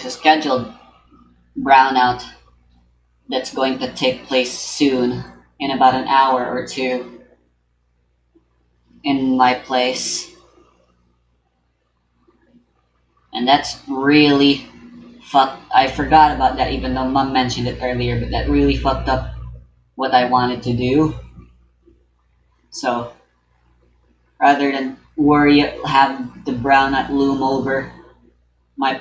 there's a scheduled brownout that's going to take place soon in about an hour or two in my place. And that's really fucked. I forgot about that even though Mom mentioned it earlier, but that really fucked up what I wanted to do. So rather than have the brownout loom over my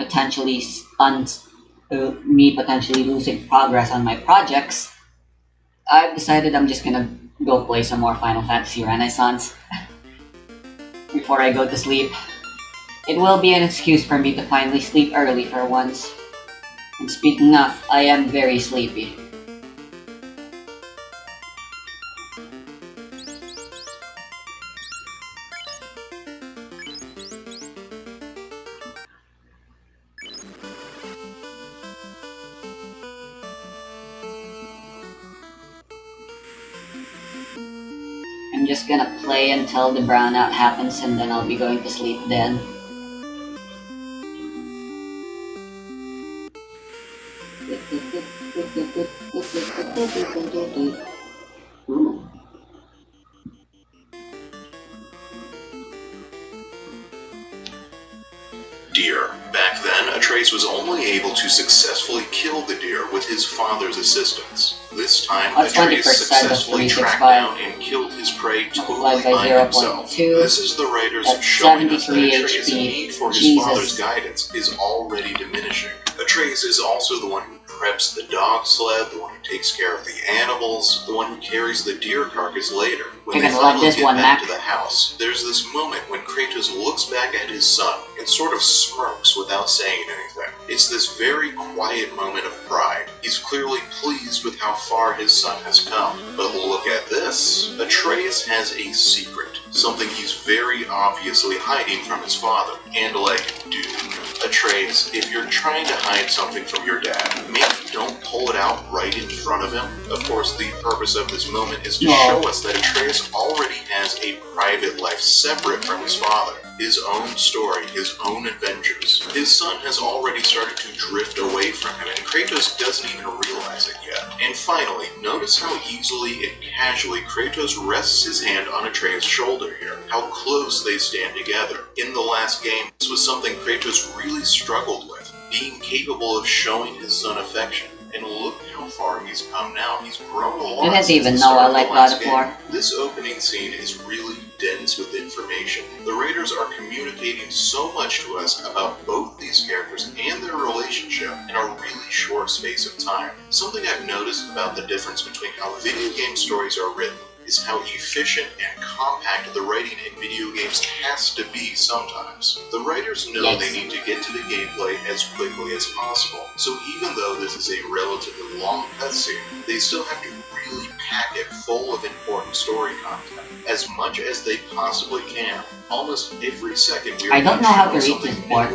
me potentially losing progress on my projects, I've decided I'm just gonna go play some more Final Fantasy Renaissance before I go to sleep. It will be an excuse for me to finally sleep early for once. And speaking of, I am very sleepy. I'm just gonna play until the brownout happens and then I'll be going to sleep then. Deer. Back then, Atreus was only able to successfully kill the deer with his father's assistance. This time, Atreus successfully tracked down and killed his prey totally by himself. This is the writers showing us that Atreus' need for his father's guidance is already diminishing. Atreus is also the one who preps the dog sled, the one who takes care of the animals, the one who carries the deer carcass later. When they finally get back to the house, there's this moment when Kratos looks back at his son and sort of smirks without saying anything. It's this very quiet moment of pride. He's clearly pleased with how far his son has come. But look at this. Atreus has a secret. Something he's very obviously hiding from his father. And dude, Atreus, if you're trying to hide something from your dad, maybe don't pull it out right in front of him. Of course, the purpose of this moment is to show us that Atreus already has a private life separate from his father. His own story, his own adventures. His son has already started to drift away from him, and Kratos doesn't even realize it yet. And finally, notice how easily and casually Kratos rests his hand on Atreus' shoulder here. How close they stand together. In the last game, this was something Kratos really struggled with, being capable of showing his son affection. And look how far he's come now. He's grown a lot. You didn't even know I like God of War. This opening scene is really dense with information. The writers are communicating so much to us about both these characters and their relationship in a really short space of time. Something I've noticed about the difference between how video game stories are written is how efficient and compact the writing in video games has to be sometimes. The writers know they need to get to the gameplay as quickly as possible, so even though this is a relatively long cutscene, they still have to really pack it full of important story content, as much as they possibly can. Almost every second we are I don't know how to read this port,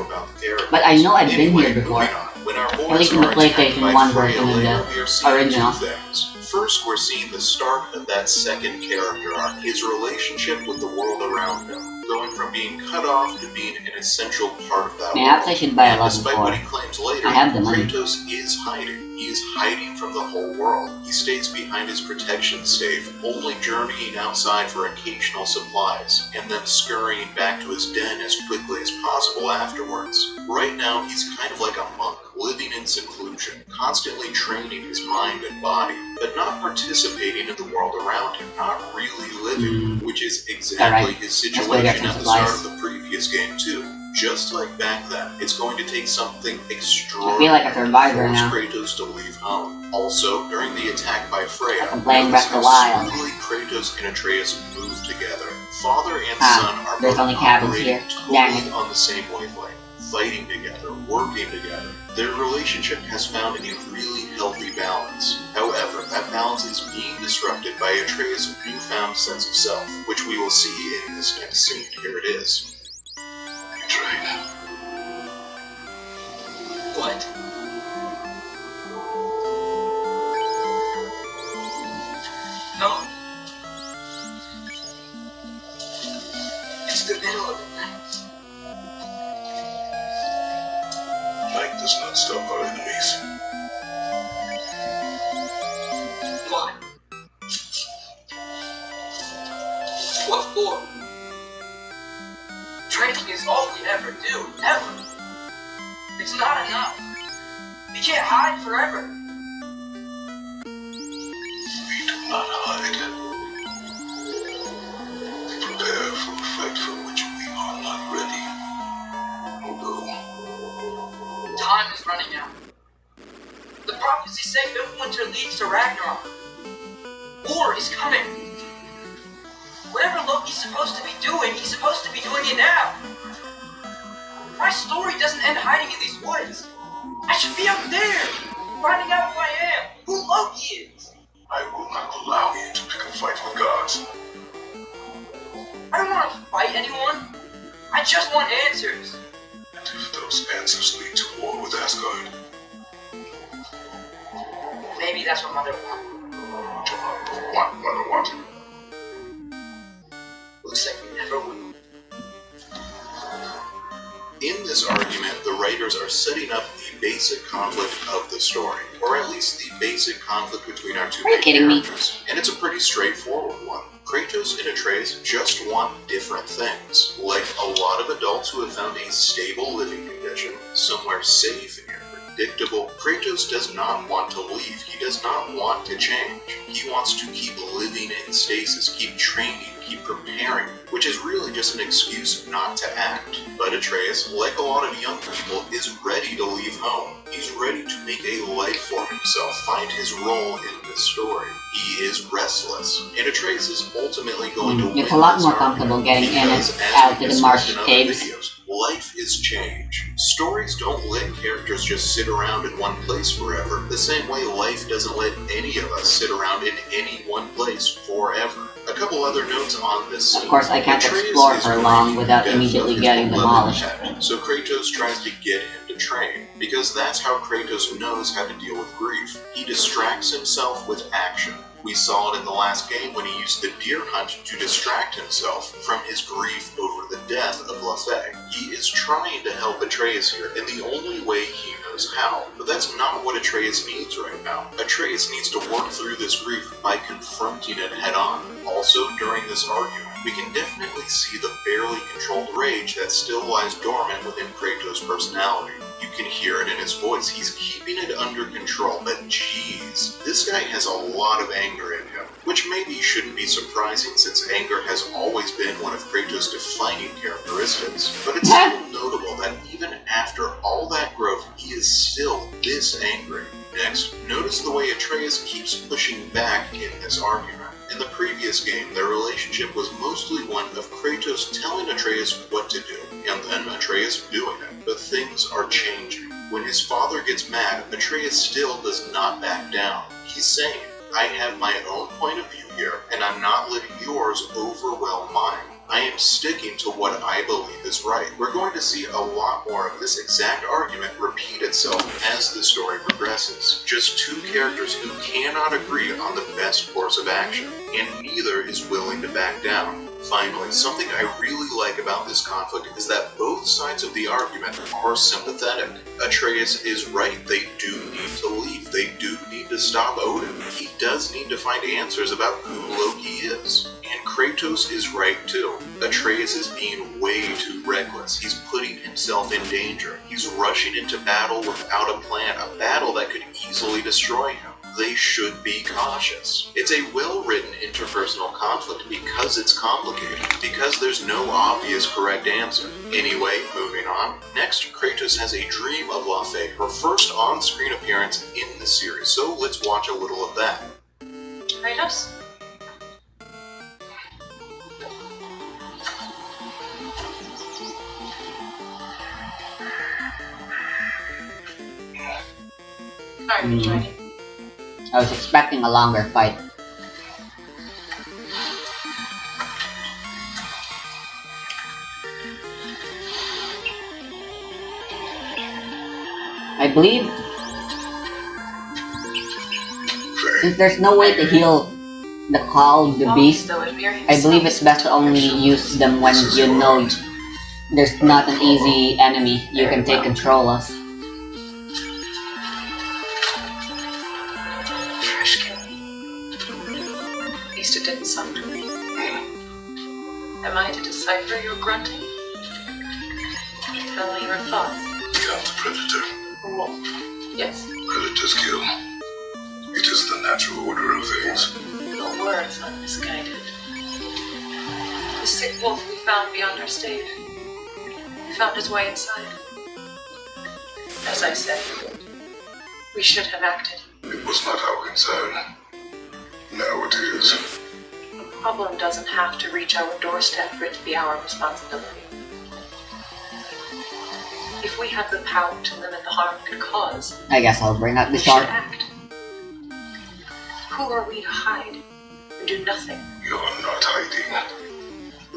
but I know I've been here before. At least in the PlayStation 1 version of the original. First, we're seeing the start of that second character arc, his relationship with the world around him, going from being cut off to being an essential part of that world. Perhaps I should buy a lot Despite what he claims later, I have the money. Kratos is hiding. He is hiding from the whole world. He stays behind his protection stave, only journeying outside for occasional supplies, and then scurrying back to his den as quickly as possible afterwards. Right now, he's kind of like a monk, living in seclusion, constantly training his mind and body, but not participating in the world around him, not really living, which is exactly his situation at the start of the previous game too. Just like back then, it's going to take something extraordinary I feel like a survivor to now. force Kratos to leave home. Also, during the attack by Freya, I'm playing notice Breath of the how Wild. smoothly Kratos and Atreus move together. Father and son are there's both only cabins operating here. Dang totally it. on the same wavelength, fighting together, working together. Their relationship has found a really healthy balance. However, that balance is being disrupted by Atreus' newfound sense of self, which we will see in this next scene. Here it is. Atreus. What? No. It's the middle of the night. Like does not stop our enemies. Why? What for? Training is all we ever do, ever. It's not enough. We can't hide forever. We do not hide. We prepare for a fight for which we are not ready. Although time is running out. The prophecies say Midwinter leads to Ragnarok. War is coming. Whatever Loki's supposed to be doing, he's supposed to be doing it now. My story doesn't end hiding in these woods. I should be up there, finding out who I am, who Loki is. I will not allow you to pick a fight with gods. I don't want to fight anyone. I just want answers. And if those answers lead to war with Asgard? Maybe that's what Mother wants. Mother what? Looks like we never will. In this argument, the writers are setting up the basic conflict of the story, or at least the basic conflict between our two main characters. And it's a pretty straightforward one. Kratos and Atreus just want different things. Like a lot of adults who have found a stable living condition, somewhere safe and predictable, Kratos does not want to leave. He does not want to change. He wants to keep living in stasis, keep training, keep preparing, which is really just an excuse not to act. But Atreus, like a lot of young people, is ready to leave home. He's ready to make a life for himself, find his role in this story. He is restless, and Atreus is ultimately going to win. It's a lot more comfortable getting in and out of the marsh caves. Life is change. Stories don't let characters just sit around in one place forever, the same way life doesn't let any of us sit around in any one place forever. A couple other notes on this scene. Of course, I can't explore for long without immediately getting demolished. So Kratos tries to get him to train, because that's how Kratos knows how to deal with grief. He distracts himself with action. We saw it in the last game when he used the deer hunt to distract himself from his grief over the death of Laufey. He is trying to help Atreus here in the only way he knows how, but that's not what Atreus needs right now. Atreus needs to work through this grief by confronting it head on. Also, during this argument, we can definitely see the barely controlled rage that still lies dormant within Kratos' personality. You can hear it in his voice. He's keeping it under control, but jeez, this guy has a lot of anger in him, which maybe shouldn't be surprising since anger has always been one of Kratos' defining characteristics. But it's still notable that even after all that growth, he is still this angry. Next, notice the way Atreus keeps pushing back in this argument. In the previous game, their relationship was mostly one of Kratos telling Atreus what to do, and then Atreus doing it. But things are changing. When his father gets mad, Atreus still does not back down. He's saying, I have my own point of view here, and I'm not letting yours overwhelm mine. I am sticking to what I believe is right. We're going to see a lot more of this exact argument repeat itself as the story progresses. Just two characters who cannot agree on the best course of action, and neither is willing to back down. Finally, something I really like about this conflict is that both sides of the argument are sympathetic. Atreus is right, they do need to leave, they do need to stop Odin. He does need to find answers about who Loki is. And Kratos is right too. Atreus is being way too reckless. He's putting himself in danger. He's rushing into battle without a plan, a battle that could easily destroy him. They should be cautious. It's a well-written interpersonal conflict because it's complicated, because there's no obvious correct answer. Anyway, moving on. Next, Kratos has a dream of Laufey, her first on-screen appearance in the series, so let's watch a little of that. Kratos? Are you joining? I was expecting a longer fight. I believe since there's no way to heal the Call of the Beast, I believe it's best to only use them when you know there's not an easy enemy you can take control of. some. Am I to decipher your grunting? Tell me your thoughts. Count the predator. A wolf. Yes. Predators kill. It is the natural order of things. The words are misguided. The sick wolf we found beyond our stage. He found his way inside. As I said, we should have acted. It was not our concern. Now it is. The problem doesn't have to reach our doorstep for it to be our responsibility. If we have the power to limit the harm it could cause, I guess I'll bring up the we should shark. act. Who are we to hide and do nothing? You're not hiding.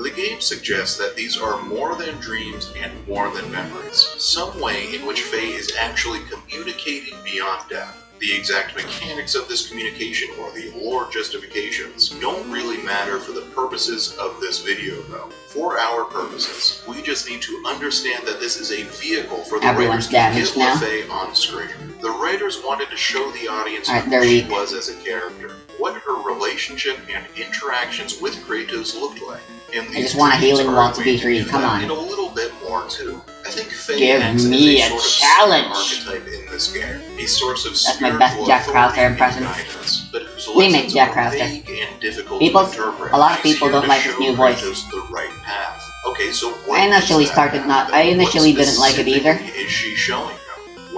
The game suggests that these are more than dreams and more than memories, some way in which Faye is actually communicating beyond death. The exact mechanics of this communication or the lore justifications don't really matter for the purposes of this video though. For our purposes, we just need to understand that this is a vehicle for the Everyone's writers to damaged get now. Faye on screen. The writers wanted to show the audience Alright, who they're she weak. was as a character, what her relationship and interactions with Kratos looked like. And I these just want a dreams healing are wall a to way be free, do come that on. And a little bit more too. I think Faye Give acts as me a sort of challenge. archetype in this game, a source of That's my best spiritual Jack authority Krauser impression. and guidance, but whose Remake lessons Jack are Krauser. vague and difficult People- to interpret. a lot of She's people here don't to like his show new voice. Kratos the right path. Okay, so what I initially is that started path not- I then? initially What didn't like it either. specifically is she showing him?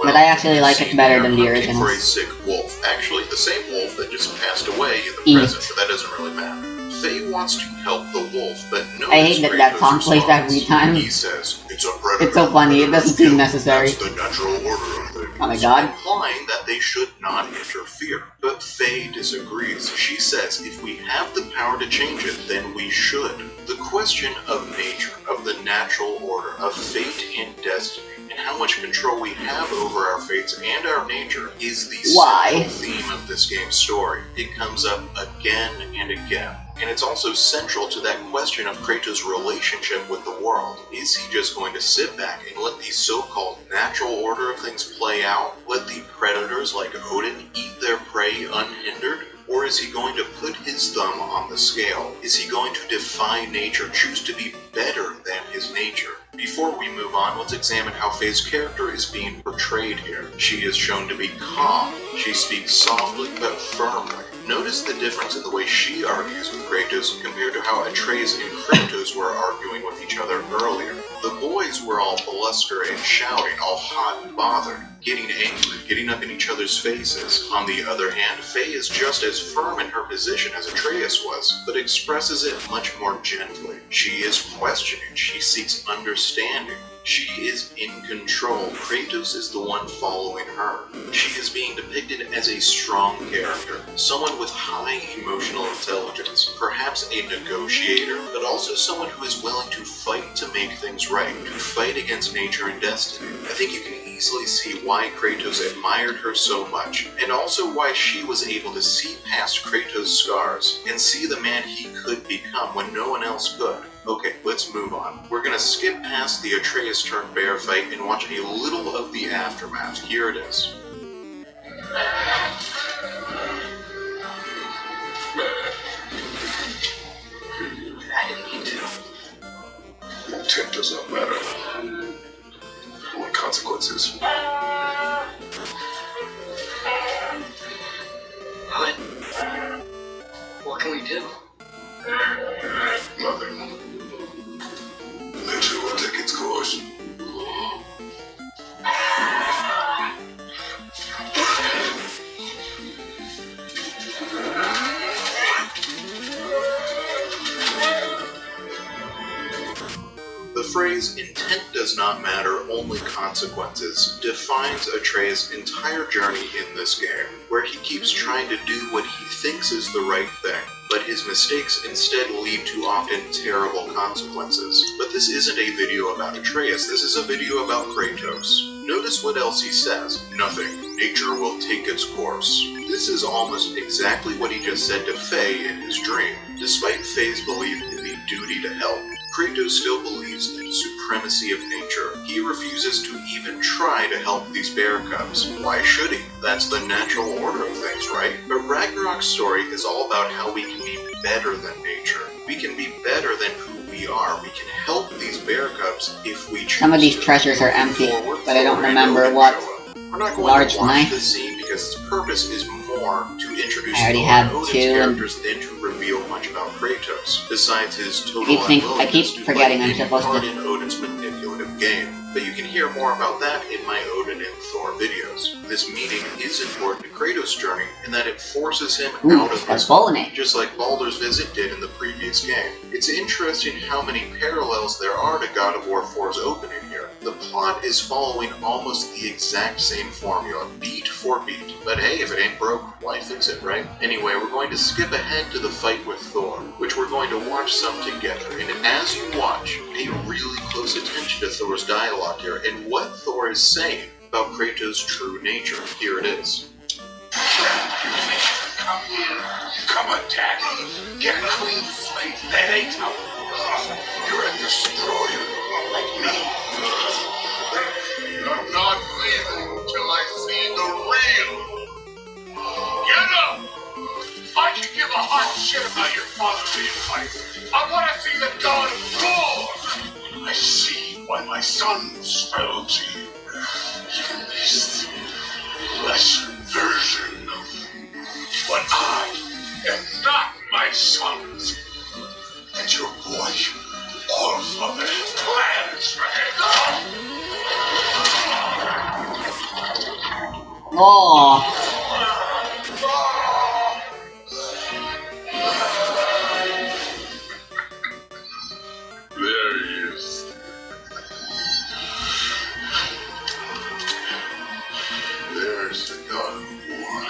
But I actually like it see, better they're than the hunting for a originals. sick wolf. Actually, the same wolf that just passed away in the Eat. present, but that doesn't really matter. Faye wants to help the wolf, but knows I hate that that Kratos' song plays response. every time. He says, it's a predator. It's so funny, it doesn't seem necessary. That's the natural order of things. Oh my god. Implying that they should not interfere. But Faye disagrees. She says if we have the power to change it, then we should. The question of nature, of the natural order, of fate and destiny, and how much control we have over our fates and our nature is the Why? central theme of this game's story. It comes up again and again. And it's also central to that question of Kratos' relationship with the world. Is he just going to sit back and let the so-called natural order of things play out? Let the predators like Odin eat their prey unhindered? Or is he going to put his thumb on the scale? Is he going to defy nature, choose to be better than his nature? Before we move on, let's examine how Faye's character is being portrayed here. She is shown to be calm. She speaks softly but firmly. Notice the difference in the way she argues with Kratos compared to how Atreus and Kratos were arguing with each other earlier. The boys were all bluster and shouting, all hot and bothered, getting angry, getting up in each other's faces. On the other hand, Faye is just as firm in her position as Atreus was, but expresses it much more gently. She is questioning, she seeks understanding. She is in control. Kratos is the one following her. She is being depicted as a strong character, someone with high emotional intelligence, perhaps a negotiator, but also someone who is willing to fight to make things right, to fight against nature and destiny. I think you can easily see why Kratos admired her so much, and also why she was able to see past Kratos' scars and see the man he could become when no one else could. Okay, let's move on. We're gonna skip past the Atreus turned bear fight and watch a little of the aftermath. Here it is. I didn't mean to. Intent does not matter. Only consequences. What can we do? Nothing. Nature will take its course. The phrase, intent does not matter, only consequences, defines Atreus' entire journey in this game, where he keeps trying to do what he thinks is the right thing, but his mistakes instead lead to often terrible consequences. But this isn't a video about Atreus, this is a video about Kratos. Notice what else he says. Nothing. Nature will take its course. This is almost exactly what he just said to Faye in his dream. Despite Faye's belief in the duty to help, Kratos still believes in the supremacy of nature. He refuses to even try to help these bear cubs. Why should he? That's the natural order of things, right? But Ragnarok's story is all about how we can be better than nature. We can be better than who we are. We can help these bear cubs if we choose. Some of these treasures are empty, but I don't remember what We're not going large to watch knife. this scene because its purpose is more to introduce I already Thor have and Odin's two, and characters than to reveal much about Kratos. Besides his total I keep forgetting I'm take supposed part to. in Odin's manipulative game. But you can hear more about that in my Odin and Thor videos. This meeting is important to Kratos' journey in that it forces him out of his Bolney. just like Baldur's Visit did in the previous game. It's interesting how many parallels there are to God of War 4's opening here. The plot is following almost the exact same formula, beat for beat. But hey, if it ain't broke, why fix it, right? Anyway, we're going to skip ahead to the fight with Thor, which we're going to watch some together. And as you watch, pay really close attention to Thor's dialogue here and what Thor is saying about Kratos' true nature. Here it is. Come here. Come attack me. Get a clean slate. That ain't how. You're a destroyer, like me. I'm not leaving till I see the real. Get up! I can give a hot shit about your father being fight. I want to see the god of war. I see why my sons fell to you. Even this lesser version of you. But I am not my sons. And your boy, all father has plans for him. Oh, There he is. There's the god of war.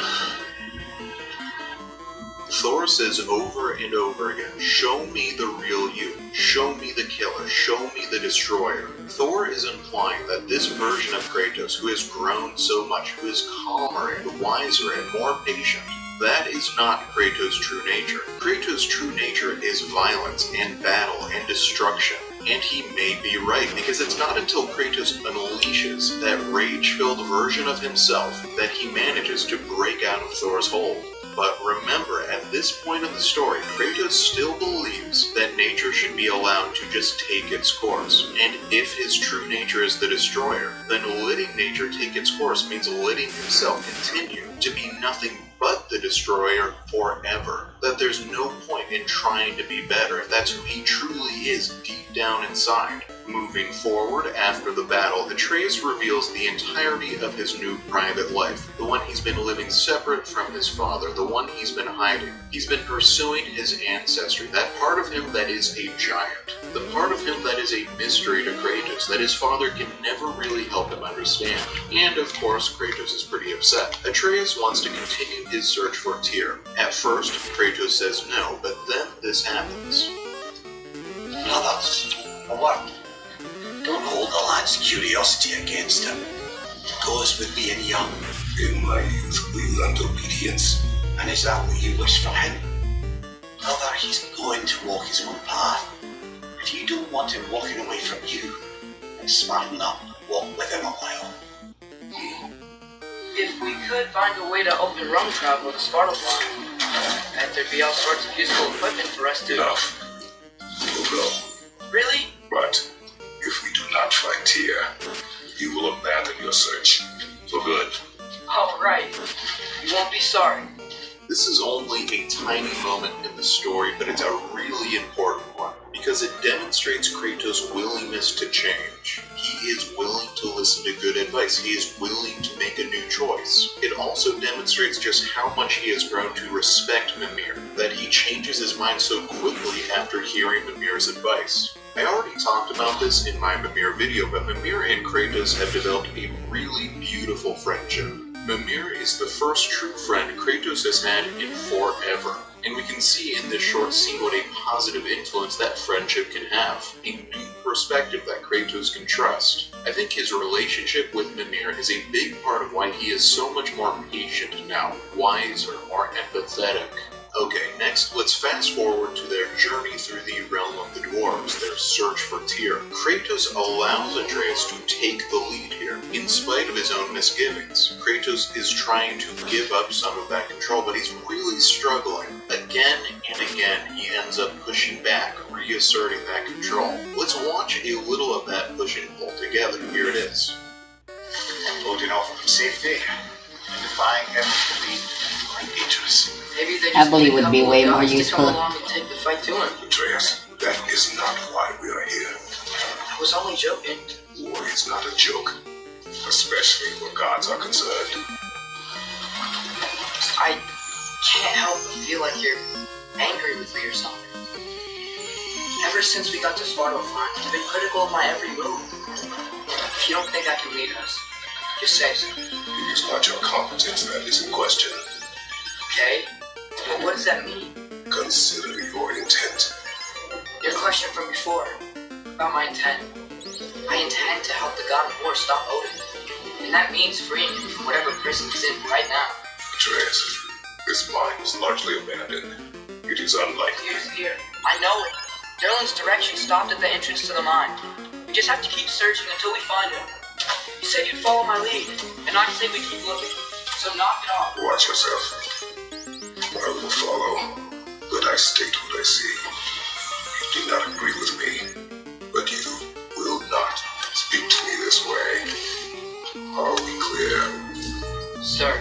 Thor says over and over again, show me the real you, show me the killer, show me the destroyer. Thor is implying that this version of Kratos, who has grown so much, who is calmer and wiser and more patient, that is not Kratos' true nature. Kratos' true nature is violence and battle and destruction. And he may be right, because it's not until Kratos unleashes that rage-filled version of himself that he manages to break out of Thor's hold. But remember, at this point in the story, Kratos still believes that nature should be allowed to just take its course. And if his true nature is the destroyer, then letting nature take its course means letting himself continue to be nothing but the destroyer forever. That there's no point in trying to be better if that's who he truly is deep down inside. Moving forward after the battle, Atreus reveals the entirety of his new private life, the one he's been living separate from his father, the one he's been hiding. He's been pursuing his ancestry, that part of him that is a giant, the part of him that is a mystery to Kratos, that his father can never really help him understand. And of course, Kratos is pretty upset. Atreus wants to continue his search for Tyr. At first, Kratos says no, but then this happens. Brothers, for what? Don't hold the lad's curiosity against him. It goes with being young. In my youth, we learned obedience. And is that what you wish for him? Brother, he's going to walk his own path. If you don't want him walking away from you, then smarten up and walk with him a while. If we could find a way to open rum travel to Svartalfheim, and there'd be all sorts of useful equipment for us to... Enough. We'll go. Really? But if we do not find Tyr, you will abandon your search for good. Oh, right. You won't be sorry. This is only a tiny moment in the story, but it's a really important one, because it demonstrates Kratos' willingness to change. He is willing to listen to good advice. He is willing to make a new choice. It also demonstrates just how much he has grown to respect Mimir, that he changes his mind so quickly after hearing Mimir's advice. I already talked about this in my Mimir video, but Mimir and Kratos have developed a really beautiful friendship. Mimir is the first true friend Kratos has had in forever, and we can see in this short scene what a positive influence that friendship can have, a new perspective that Kratos can trust. I think his relationship with Mimir is a big part of why he is so much more patient now, wiser, more empathetic. Okay, next, let's fast forward to their journey through the realm of the dwarves, their search for Tyr. Kratos allows Atreus to take the lead here, in spite of his own misgivings. Kratos is trying to give up some of that control, but he's really struggling. again and again, he ends up pushing back, reasserting that control. Let's watch a little of that push and pull together. Here it is. Holding off from safety and defying heaven can be quite dangerous. Maybe they just Heavily need a would be couple way of more guys to useful. come along and take the fight to him. Atreus, that is not why we are here. I was only joking. War is not a joke, especially where gods are concerned. I can't help but feel like you're angry with me or something. Ever since we got to Svartalfheim, you've been critical of my every move. If you don't think I can lead us, just say so. It is not your competence that is in question. Okay? But what does that mean? Consider your intent. Your question from before, about my intent. I intend to help the god of war stop Odin. And that means freeing him from whatever prison he's in right now. Atreus, this mine is largely abandoned. It is unlikely. He's here. I know it. Derlin's direction stopped at the entrance to the mine. We just have to keep searching until we find him. You said you'd follow my lead, and I say we keep looking. So knock it off. Watch yourself. I will follow, but I state what I see. You do not agree with me, but you will not speak to me this way. Are we clear? Sir.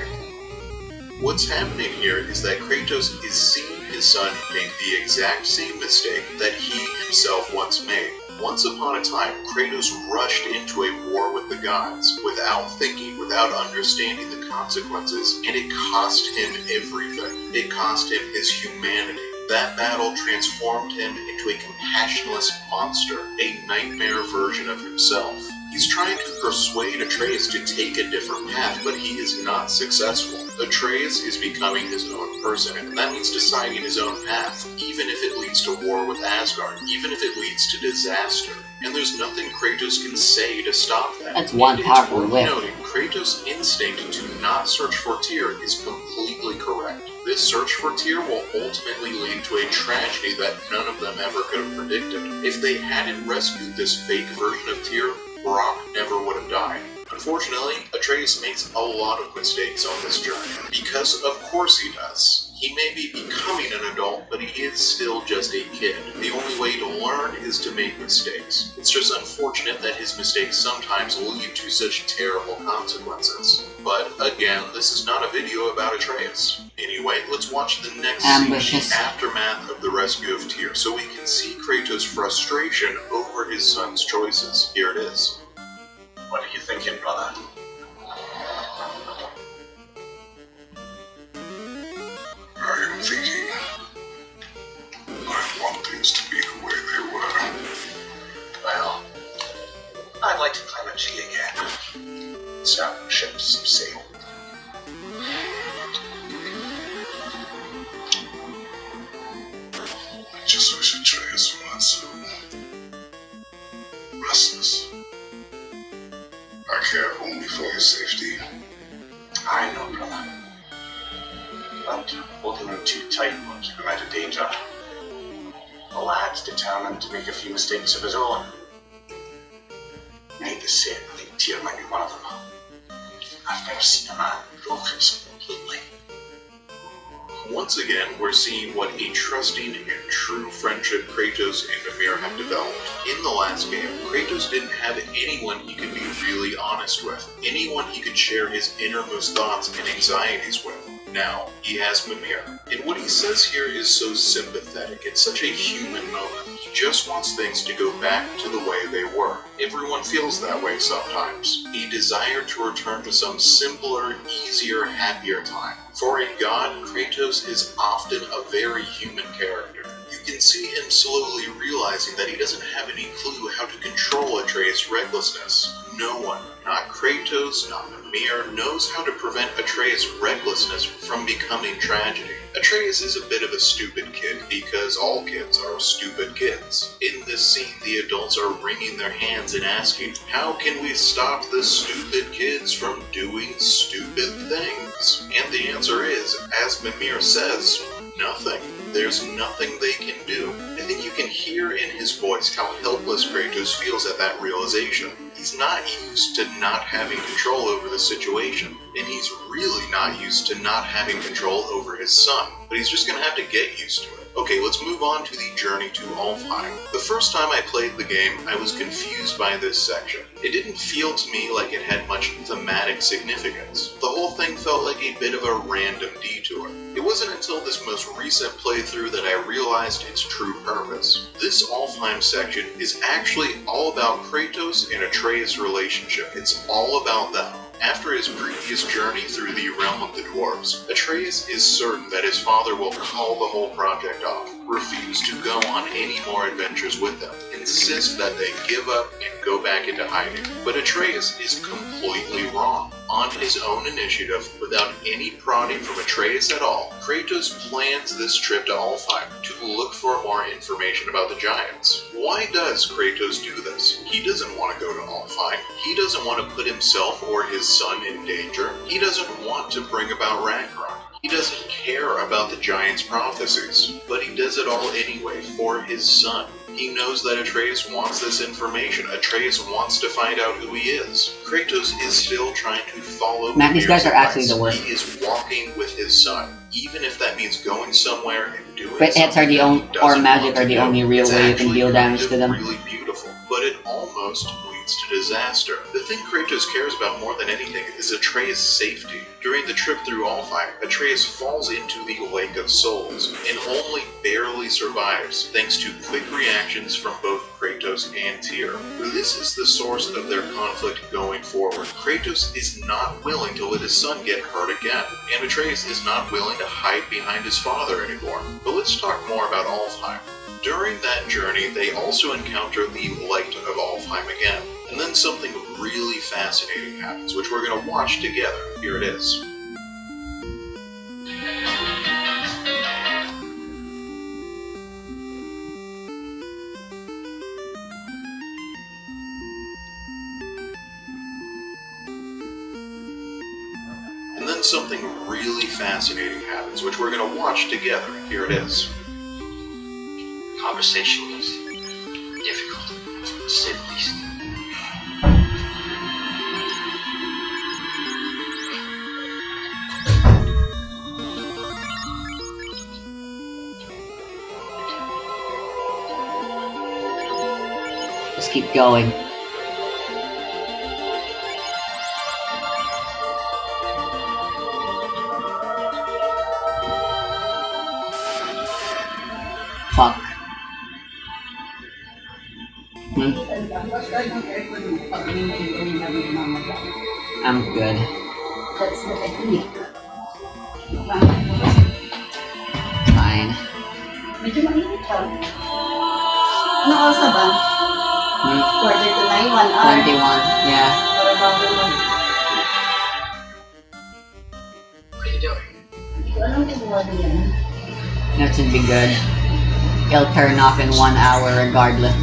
What's happening here is that Kratos is seeing his son make the exact same mistake that he himself once made. Once upon a time, Kratos rushed into a war with the gods without thinking, without understanding the consequences, and it cost him everything. It cost him his humanity. That battle transformed him into a compassionless monster, a nightmare version of himself. He's trying to persuade Atreus to take a different path, but he is not successful. Atreus is becoming his own person, and that means deciding his own path, even if it leads to war with Asgard, even if it leads to disaster. And there's nothing Kratos can say to stop that. That's one powerful It's worth whip. noting, Kratos' instinct to not search for Tyr is completely correct. This search for Tyr will ultimately lead to a tragedy that none of them ever could have predicted. If they hadn't rescued this fake version of Tyr, Brock never would have died. Unfortunately, Atreus makes a lot of mistakes on this journey, because of course he does. He may be becoming an adult, but he is still just a kid. The only way to learn is to make mistakes. It's just unfortunate that his mistakes sometimes lead to such terrible consequences. But again, this is not a video about Atreus. Anyway, let's watch the next Ambitious. scene, the aftermath of the rescue of Tyr, so we can see Kratos' frustration over his son's choices. Here it is. What are you thinking, brother? I am thinking. I want things to be the way they were. Well, I'd like to climb a tree again. Stop ships sail. I just wish Atreus were not so restless. I care only for your safety. I know, brother. But holding him too tight will keep him out of danger. The lad's determined to make a few mistakes of his own. I hate to say it, I think Tyr might be one of them. I've never seen a man broken so completely. Once again, we're seeing what a trusting and true friendship Kratos and Mimir have developed. In the last game, Kratos didn't have anyone he could be really honest with, anyone he could share his innermost thoughts and anxieties with. Now, he has Mimir, and what he says here is so sympathetic. It's such a human moment. He just wants things to go back to the way they were. Everyone feels that way sometimes. A desire to return to some simpler, easier, happier time. For in God, Kratos is often a very human character. You can see him slowly realizing that he doesn't have any clue how to control Atreus' recklessness. No one, not Kratos, not Mimir, knows how to prevent Atreus' recklessness from becoming tragedy. Atreus is a bit of a stupid kid, because all kids are stupid kids. In this scene, the adults are wringing their hands and asking, how can we stop the stupid kids from doing stupid things? And the answer is, as Mimir says, nothing. There's nothing they can do. I think you can hear in his voice how helpless Kratos feels at that realization. He's not used to not having control over the situation, and he's really not used to not having control over his son, but he's just gonna have to get used to it. Okay, let's move on to the journey to Alfheim. The first time I played the game, I was confused by this section. It didn't feel to me like it had much thematic significance. The whole thing felt like a bit of a random detour. It wasn't until this most recent playthrough that I realized its true purpose. This Alfheim section is actually all about Kratos and Atreus' relationship. It's all about them. After his previous journey through the realm of the dwarves, Atreus is certain that his father will call the whole project off, refuse to go on any more adventures with them, insist that they give up and go back into hiding. But Atreus is completely wrong. On his own initiative, without any prodding from Atreus at all, Kratos plans this trip to Alfheim to look for more information about the giants. Why does Kratos do this? He doesn't want to go to Alfheim. He doesn't want to put himself or his son in danger. He doesn't want to bring about Ragnarok. He doesn't care about the giants' prophecies, but he does it all anyway for his son. He knows that Atreus wants this information. Atreus wants to find out who he is. Kratos is still trying to follow Man, these guys are actually the worst. He is walking with his son, even if that means going somewhere and doing Crit hits are the only, or magic are the only real It's way you can actually deal damage to them. Really beautiful, but it almost leads to disaster. The thing Kratos cares about more than anything is Atreus' safety. During the trip through Alfheim, Atreus falls into the Lake of Souls and only barely survives thanks to quick reactions from both Kratos and Tyr. This is the source of their conflict going forward. Kratos is not willing to let his son get hurt again, and Atreus is not willing to hide behind his father anymore. But let's talk more about Alfheim. During that journey, they also encounter the Light of Alfheim again, and then something really fascinating happens, which we're going to watch together. Here it is. And then something really fascinating happens, which we're going to watch together. Here it is. Conversation was difficult, to say the least. Just keep going. Fuck. I'm good. Fine. Medyo mainit siya. Ano oras na ba? Quarter to 9, 1 hour. 21, yeah. Para bago mag... What are you doing? Hindi ko alam kung buwado yan. That should be good. It'll turn off in 1 hour regardless.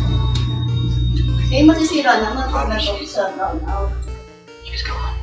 Eh, masisira naman pag nag-off sa brown out. She's gone.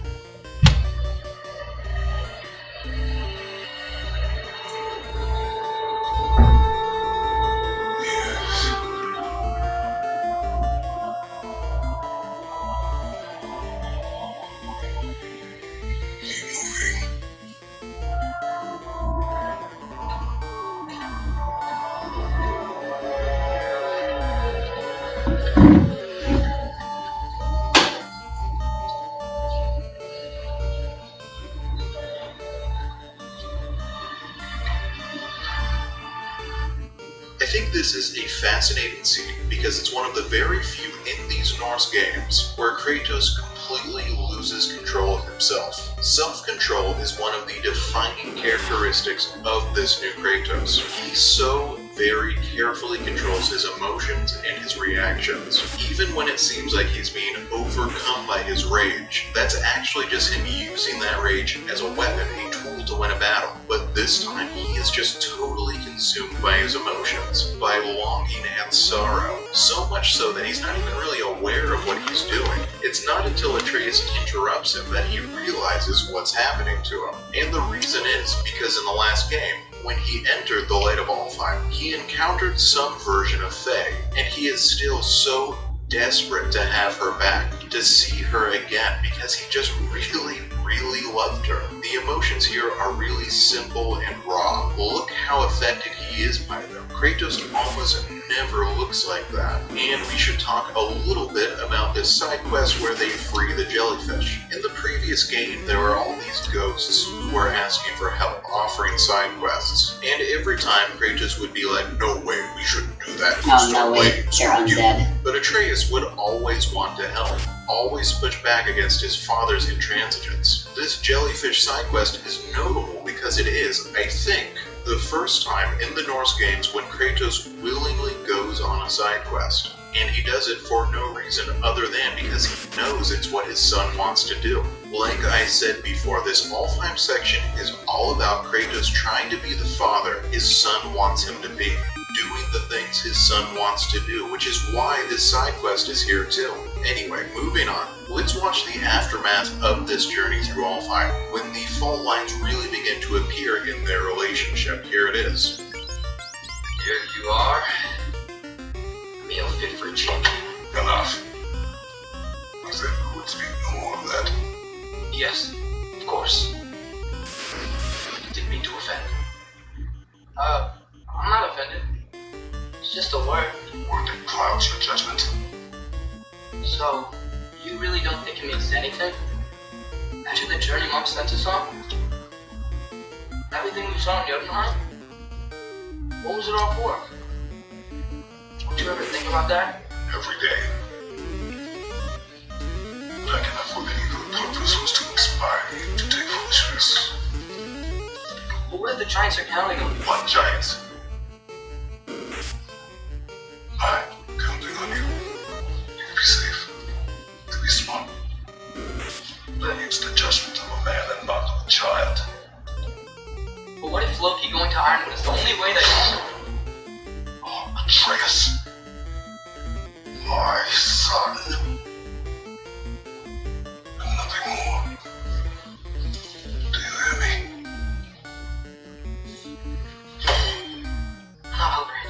I think this is a fascinating scene because it's one of the very few in these Norse games where Kratos completely loses control of himself. Self-control is one of the defining characteristics of this new Kratos. He so very carefully controls his emotions and his reactions. Even when it seems like he's being overcome by his rage, that's actually just him using that rage as a weapon, a tool to win a battle. But this time, he is just totally consumed by his emotions, by longing and sorrow. So much so that he's not even really aware of what he's doing. It's not until Atreus interrupts him that he realizes what's happening to him. And the reason is because in the last game, When he entered the Light of Alfheim, he encountered some version of Faye, and he is still so desperate to have her back, to see her again, because he just really loved her. The emotions here are really simple and raw. Look how affected he is by them. Kratos almost never looks like that. And we should talk a little bit about this side quest where they free the jellyfish. In the previous game, there were all these ghosts who were asking for help, offering side quests. And every time, Kratos would be like, "No way, we shouldn't do that. Oh, no way, they're undead." But Atreus would always want to help, always push back against his father's intransigence. This jellyfish side quest is notable because it is, I think, the first time in the Norse games when Kratos willingly goes on a side quest. And he does it for no reason other than because he knows it's what his son wants to do. Like I said before, this Alfheim section is all about Kratos trying to be the father his son wants him to be, doing the things his son wants to do, which is why this side quest is here too. Anyway, moving on. Let's watch the aftermath of this journey through Alfheim, when the fault lines really begin to appear in their relationship. Here it is. Here you are. Meal fit for a champion. Enough. I said we would speak no more of that. Yes, of course. Didn't mean to offend. I'm not offended. It's just a word. Word that clouds your judgment. So, you really don't think it means anything? After the journey Mom sent us on? Everything we saw in Jotunheim? What was it all for? Don't you ever think about that? Every day. But I cannot believe the purpose was to inspire you to take foolishness. But what if the giants are counting on? What giants? I'm counting on you. To be safe. To be smart. But it's the judgment of a man and not of a child. But what if Loki going to Ironwood is the only way that Oh, Atreus. My son. And nothing more. Do you hear me? I'm not hungry.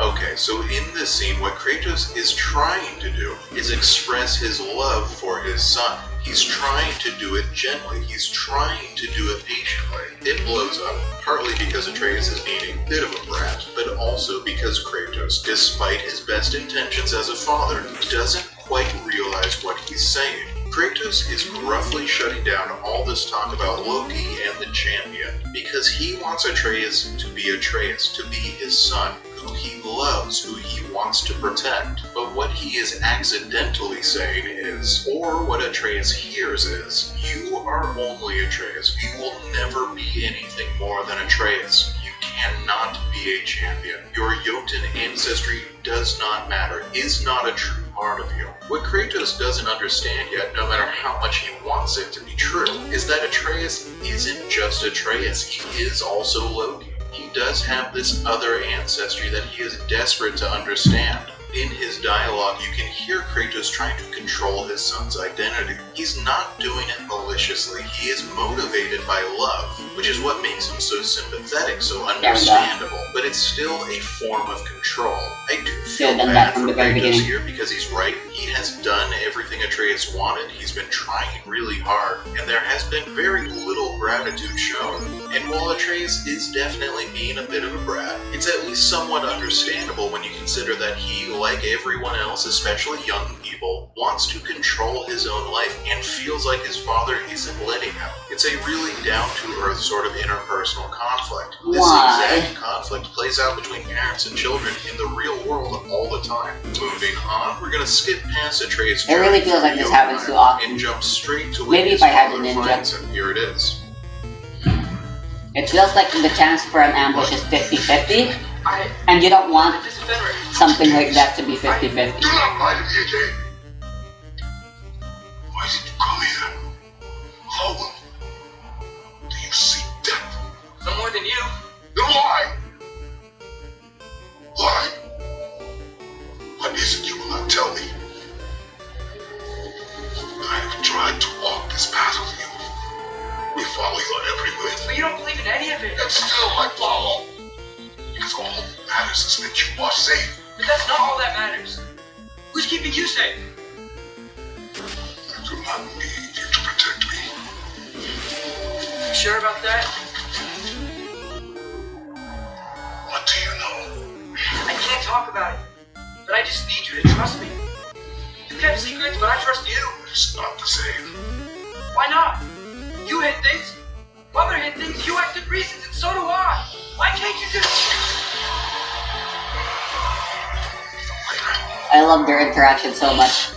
Okay, so in this scene, what Kratos is trying to do is express his love for his son. He's trying to do it gently. He's trying to do it patiently. It blows up, partly because Atreus is being a bit of a brat, but also because Kratos, despite his best intentions as a father, doesn't quite realize what he's saying. Kratos is gruffly shutting down all this talk about Loki and the champion, because he wants Atreus, to be his son, who he loves, who he wants to protect. But what he is accidentally saying is, or what Atreus hears is, you are only Atreus. You will never be anything more than Atreus. You cannot be a champion. Your Jotun ancestry does not matter, is not a true part of you. What Kratos doesn't understand yet, no matter how much he wants it to be true, is that Atreus isn't just Atreus, he is also Loki. He does have this other ancestry that he is desperate to understand. In his dialogue, you can hear Kratos trying to control his son's identity. He's not doing it maliciously, he is motivated by love, which is what makes him so sympathetic, so understandable. But it's still a form of control. I do feel bad for Kratos here because he's right. He has done everything Atreus wanted, he's been trying really hard, and there has been very little gratitude shown. And while Atreus is definitely being a bit of a brat, it's at least somewhat understandable when you consider that he, like everyone else, especially young people, wants to control his own life and feels like his father isn't letting him. It's a really down-to-earth sort of interpersonal conflict. This exact conflict plays out between parents and children in the real world all the time. Moving on, we're gonna skip past Atreus. It really feels like this happens too often. And jump straight to maybe if I had a ninja. Here it is. It feels like the chance for an ambush is 50-50, and you don't want something like that to be 50-50. Do not lie to me again. Why did you come here? Alone? Do you seek death? No more than you. Then why? Why? What is it you will not tell me? I have tried to walk this path with you. We follow your every move. you don't believe in any of it. It's still my fault. Because all that matters is that you are safe. But that's not all that matters. Who's keeping you safe? I do not need you to protect me. You sure about that? What do you know? I can't talk about it. But I just need you to trust me. You kept secrets, but I trust you. It's not the same. Why not? You hid things. Mother hid things. You acted reasons, and so do I. Why can't you just... I love their interaction so much.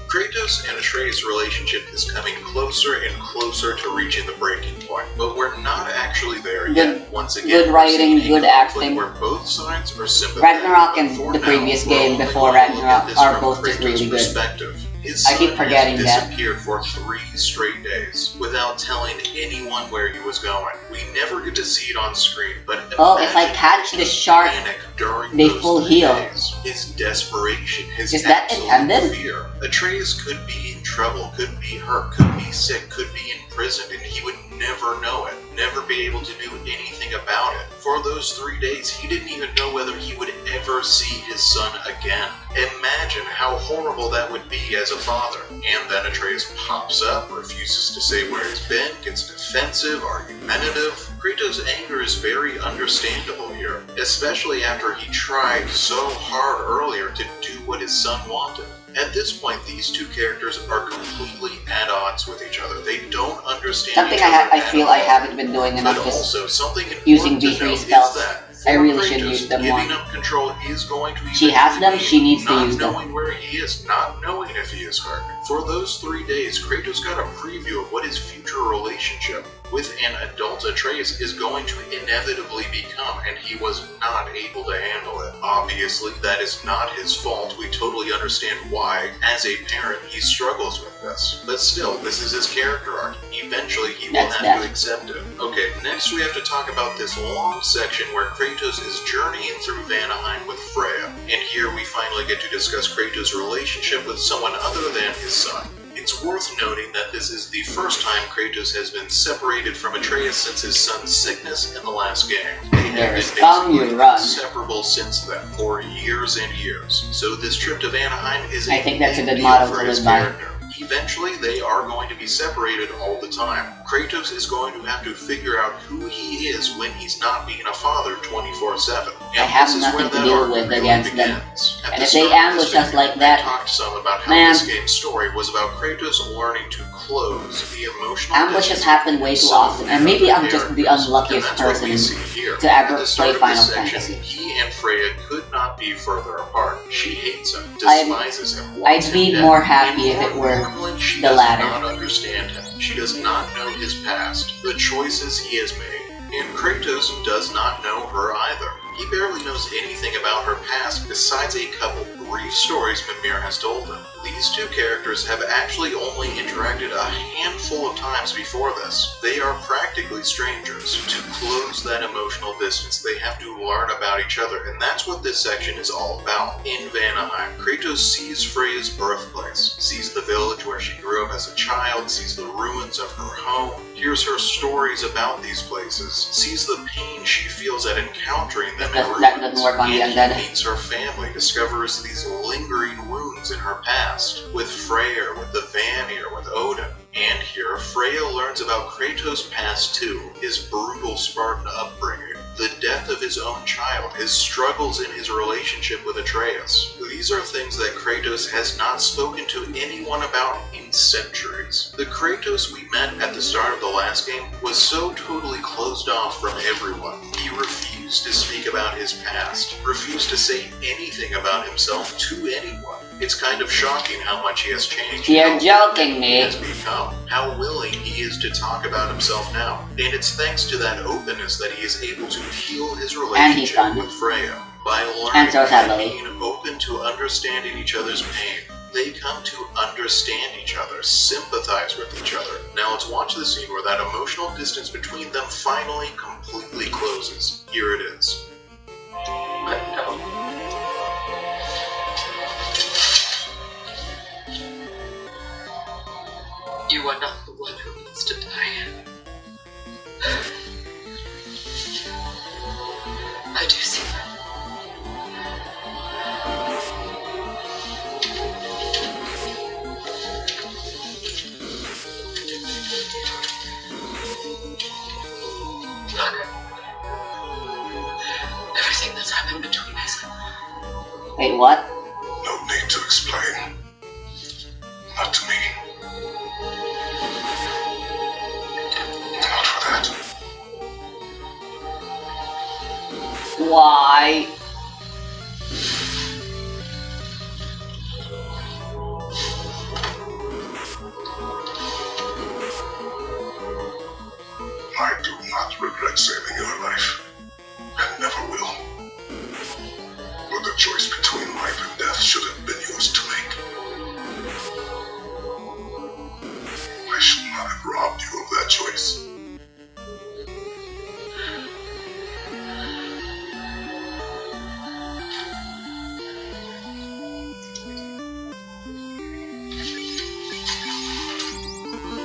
Kratos and Atreus' relationship is coming closer and closer to reaching the breaking point, but we're not actually there yet. Once again, good writing, we're seeing a good conflict acting. where both sides are sympathetic. Ragnarok and But for the now, previous we're game only before going to look at Ragnarok this are from both just Kratos' really good. perspective. His I keep son forgetting has that. disappeared for 3 straight days without telling anyone where he was going. We never get to see it on screen, but Oh, if I imagine catch the shark, panic during they those full 3 heal. days. His desperation, his Is that absolute intended? fear. Atreus could be in trouble, could be hurt, could be sick, could be imprisoned, and he would never know it, never be able to do anything about it. For those 3 days, he didn't even know whether he would ever see his son again. Imagine how horrible that would be as a father. And then Atreus pops up, refuses to say where he's been, gets defensive, argumentative. Kratos' anger is very understandable here, especially after he tried so hard earlier to do what his son wanted. At this point, these two characters are completely at odds with each other. They don't understand Something each other I at feel all. I haven't been doing But enough is also, something using important to V3 note spells. is that I for really should Kratos, use them giving more. up control is going to She has them, eventually she mean needs to not use them. knowing where he is, not knowing if he is hurt. For those 3 days, Kratos got a preview of what his future relationship with an adult Atreus is going to inevitably become, and he was not able to handle it. Obviously, that is not his fault. We totally understand why, as a parent, he struggles with this. But still, this is his character arc. Eventually, he will That's have that. to accept it. Okay, next we have to talk about this long section where Kratos is journeying through Vanaheim with Freya. And here we finally get to discuss Kratos' relationship with someone other than his son. It's worth noting that this is the first time Kratos has been separated from Atreus since his son's sickness in the last game. They have There been is some you basically run. inseparable since then, for years and years. So this trip to Vanaheim is I think that's a big good deal motto for to his live by. character. Eventually, they are going to be separated all the time. Kratos is going to have to figure out who he is when he's not being a father 24/7. And I have this is nothing where to that deal arc with really against them. begins. At And the if they start of ambush this us video, like that, I talked some about how man. this game's story was about Kratos learning to close the emotional Ambushes distance happen way too some of often, the and maybe other I'm just the characters. unluckiest And that's what person we see here. to ever At the start play of Final this section, Fantasy. he and Freya could not be further apart. She hates him, I'm- despises him, I'd wants be him more dead. happy And if it were importantly, she the does latter. not understand him. She does not know his past, the choices he has made. And Kratos does not know her either. He barely knows anything about her past besides a couple brief stories Mimir has told him. These two characters have actually only interacted a handful of times before this. They are practically strangers. To close that emotional distance, they have to learn about each other, and that's what this section is all about. In Vanaheim, Kratos sees Freya's birthplace, sees the village where she grew up as a child, sees the ruins of her home, hears her stories about these places, sees the pain she feels at encountering them in That doesn't work on the and undead. he meets her family, discovers these lingering wounds in her past, with Freyr, with the Vanir, with Odin. And here, Freya learns about Kratos' past too, his brutal Spartan upbringing, the death of his own child, his struggles in his relationship with Atreus. These are things that Kratos has not spoken to anyone about in centuries. The Kratos we met at the start of the last game was so totally closed off from everyone. He refused to speak about his past, refused to say anything about himself to anyone. It's kind of shocking how much he has changed. You're how joking he me. has become, how willing he is to talk about himself now. And it's thanks to that openness that he is able to heal his And he's relationship done. with Freya. By And learning so is and Heavily. being open to understanding each other's pain, they come to understand each other, sympathize with each other. Now let's watch the scene where that emotional distance between them finally completely closes. Here it is. But no. You are not the one who needs to die. Wait, what? No need to explain. Not to me. Not for that. Why? I do not regret saving your life, and never will. But the choice between life and death should have been yours to make. I should not have robbed you of that choice.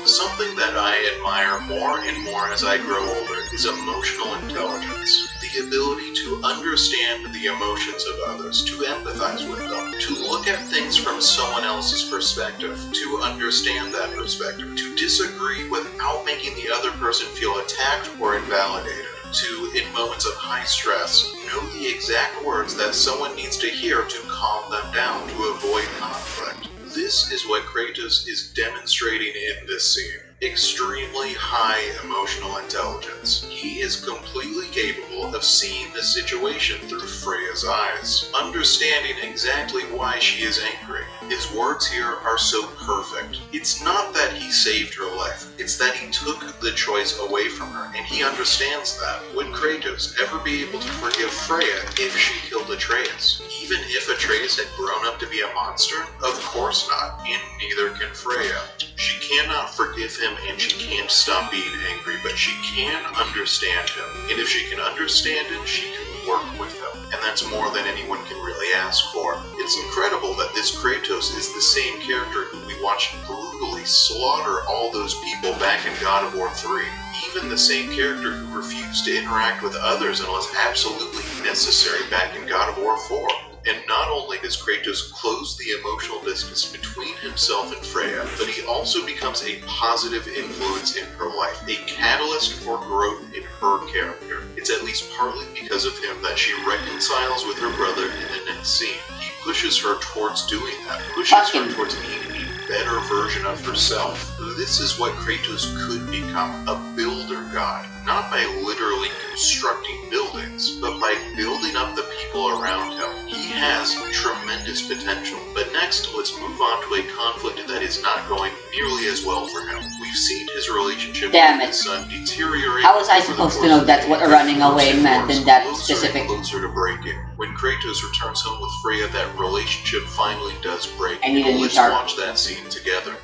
Something that I admire more and more as I grow older is emotional intelligence. The ability to understand the emotions of others, to empathize with them, to look at things from someone else's perspective, to understand that perspective, to disagree without making the other person feel attacked or invalidated, to, in moments of high stress, know the exact words that someone needs to hear to calm them down, to avoid conflict. This is what Kratos is demonstrating in this scene. Extremely high emotional intelligence. He is completely capable of seeing the situation through Freya's eyes, understanding exactly why she is angry. His words here are so perfect. It's not that he saved her life, it's that he took the choice away from her, and he understands that. Would Kratos ever be able to forgive Freya if she killed Atreus? Even if Atreus had grown up to be a monster? Of course not, and neither can Freya. She cannot forgive him and she can't stop being angry, but she can understand him. And if she can understand him, she can work with him. And that's more than anyone can really ask for. It's incredible that this Kratos is the same character who we watched brutally slaughter all those people back in God of War 3. Even the same character who refused to interact with others unless absolutely necessary back in God of War 4. And not only does Kratos close the emotional distance between himself and Freya, but he also becomes a positive influence in her life, a catalyst for growth in her character. It's at least partly because of him that she reconciles with her brother in the next scene. He pushes her towards doing that, pushes her towards being a better version of herself. This is what Kratos could become, a builder god, not by literally constructing buildings, but by building up the people around him. He has tremendous potential. But next, let's move on to a conflict that is not going nearly as well for him. We've seen his relationship with his son deteriorate. How was I supposed to know that's what running away meant in that specific... Closer to breaking. When Kratos returns home with Freya, that relationship finally does break. I need a new Let's chart. watch that scene together.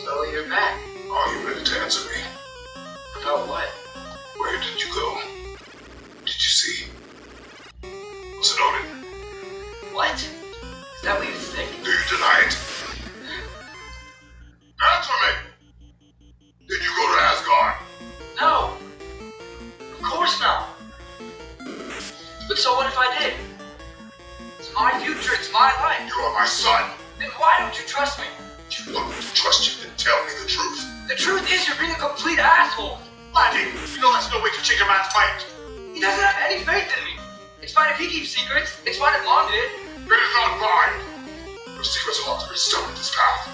So you're back. Are you ready to answer me? Oh, what? Where did you go? Did you see? Was it Odin? What? Is that what you think? Do you deny it? Answer me! Did you go to Asgard? No! Of course not! But so what if I did? It's my future, it's my life. You are my son. Then why don't you trust me? You want me to trust you, then tell me the truth. The truth is you're being a complete asshole. Laddie, you know that's no way to change a man's mind. He doesn't have any faith in me. It's fine if he keeps secrets. It's fine if Mom did. It is not mine. Your secrets are not to be stubborn this path.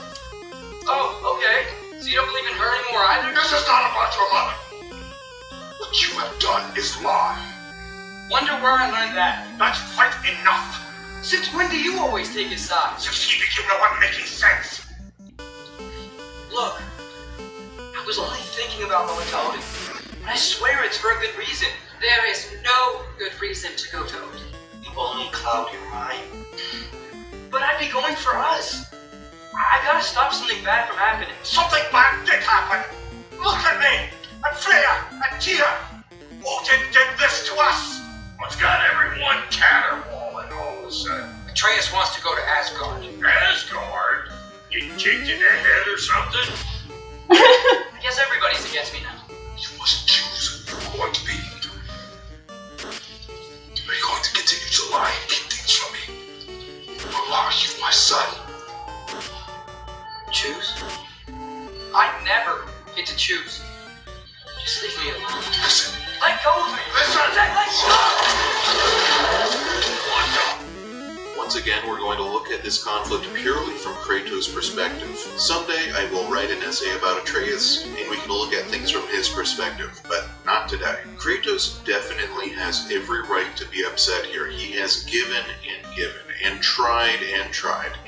Oh, okay. So you don't believe in her anymore either? This is not about your mother. What you have done is lie. Wonder where I learned that. That's quite enough. Since when do you always take his side? Since he became the one making sense. Look, I was only thinking about going to Odin. And I swear it's for a good reason. There is no good reason to go to Odin. You only cloud your mind. But I'd be going for us. I gotta stop something bad from happening. Something bad did happen. Look at me, and Freya, and Tyr. Odin did this to us. What's got everyone caterwauling all of a sudden? Atreus wants to go to Asgard. Asgard? You kicked in the head or something? I guess everybody's against me now. You must choose who you're going to be. Are you going to continue to lie and keep things from me? Or are you my son? Choose? I never get to choose. Just leave me alone. Listen. Let go of me! Listen! Let go! One Once again, we're going to look at this conflict purely from Kratos' perspective. Someday I will write an essay about Atreus, and we can look at things from his perspective, but not today. Kratos definitely has every right to be upset here. He has given and tried,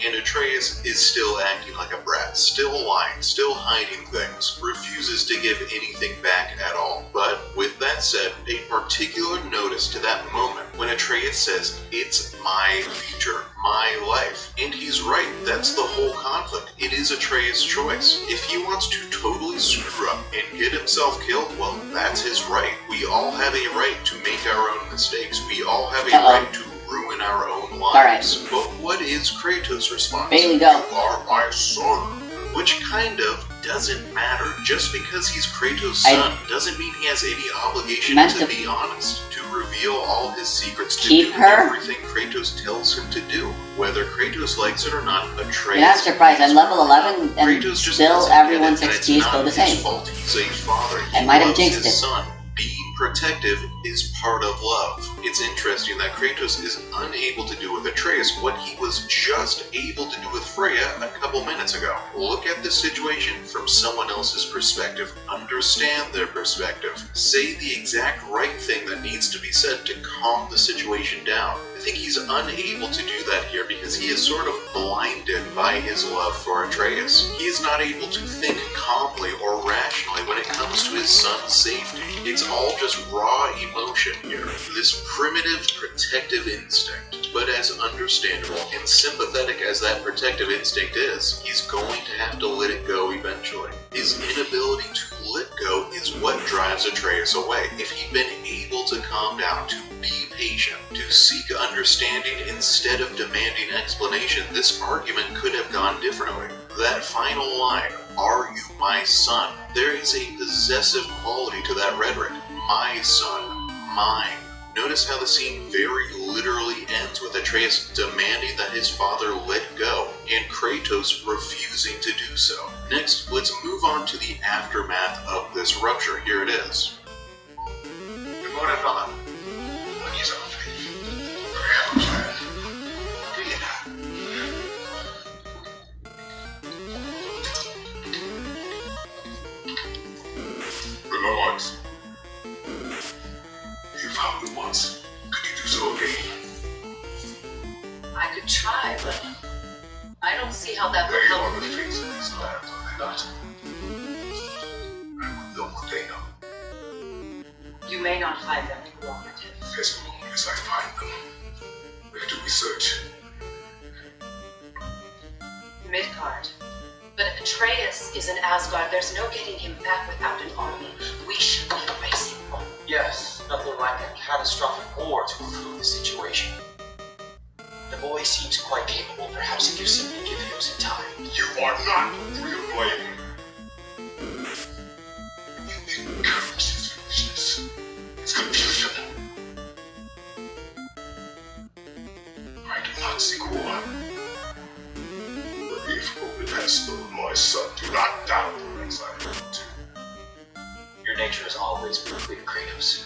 and Atreus is still acting like a brat, still lying, still hiding things, refuses to give anything back at all. But with that said, pay particular notice to that moment when Atreus says, "It's my future, my life." And he's right, that's the whole conflict. It is Atreus' choice. If he wants to totally screw up and get himself killed, well, that's his right. We all have a right to make our own mistakes. We all have a right to ruin our own lives. But what is Kratos' response? Bailey, go. "You are my son." Which kind of doesn't matter. Just because he's Kratos' son doesn't mean he has any obligation to be honest, to reveal all his secrets, to do everything Kratos tells him to do. Whether Kratos likes it or not, Atreus... You're not surprised, I'm level 11 and Kratos just still everyone's XP still the same. It's not his fault. He's a father. I might have jinxed it. Son. Being protective is part of love. It's interesting that Kratos is unable to do with Atreus what he was just able to do with Freya a couple minutes ago. Look at the situation from someone else's perspective. Understand their perspective. Say the exact right thing that needs to be said to calm the situation down. I think he's unable to do that here because he is sort of blinded by his love for Atreus. He is not able to think calmly or rationally when it comes to his son's safety. It's all just raw emotion here. This primitive protective instinct. But as understandable and sympathetic as that protective instinct is, he's going to have to let it go eventually. His inability to let go is what drives Atreus away. If he'd been able to calm down, to be patient, to seek understanding instead of demanding explanation, this argument could have gone differently. That final line, "Are you my son?" There is a possessive quality to that rhetoric. My son, mine. Notice how the scene very literally ends with Atreus demanding that his father let go, and Kratos refusing to do so. Next, let's move on to the aftermath of this rupture. Here it is. Good morning, brother. What is up, Very upset. Do you know? Remote. You found me once. Could you do so again? I could try, but I don't see how that would They help. are the fates of these lands, are they not? I will know what they know. You may not find them cooperative. As long as I find them, where do we search? Midgard. But if Atreus is in Asgard, there's no getting him back without an army. We should be racing. Yes, nothing like a catastrophic war to improve the situation. The boy seems quite capable. Perhaps if you simply give him some time. You are not free of blame. You encourage his foolishness. It's confusion. I do not seek war. But if Odin has stolen my son, do not doubt the things I want. Your nature has always been clear, Kratos.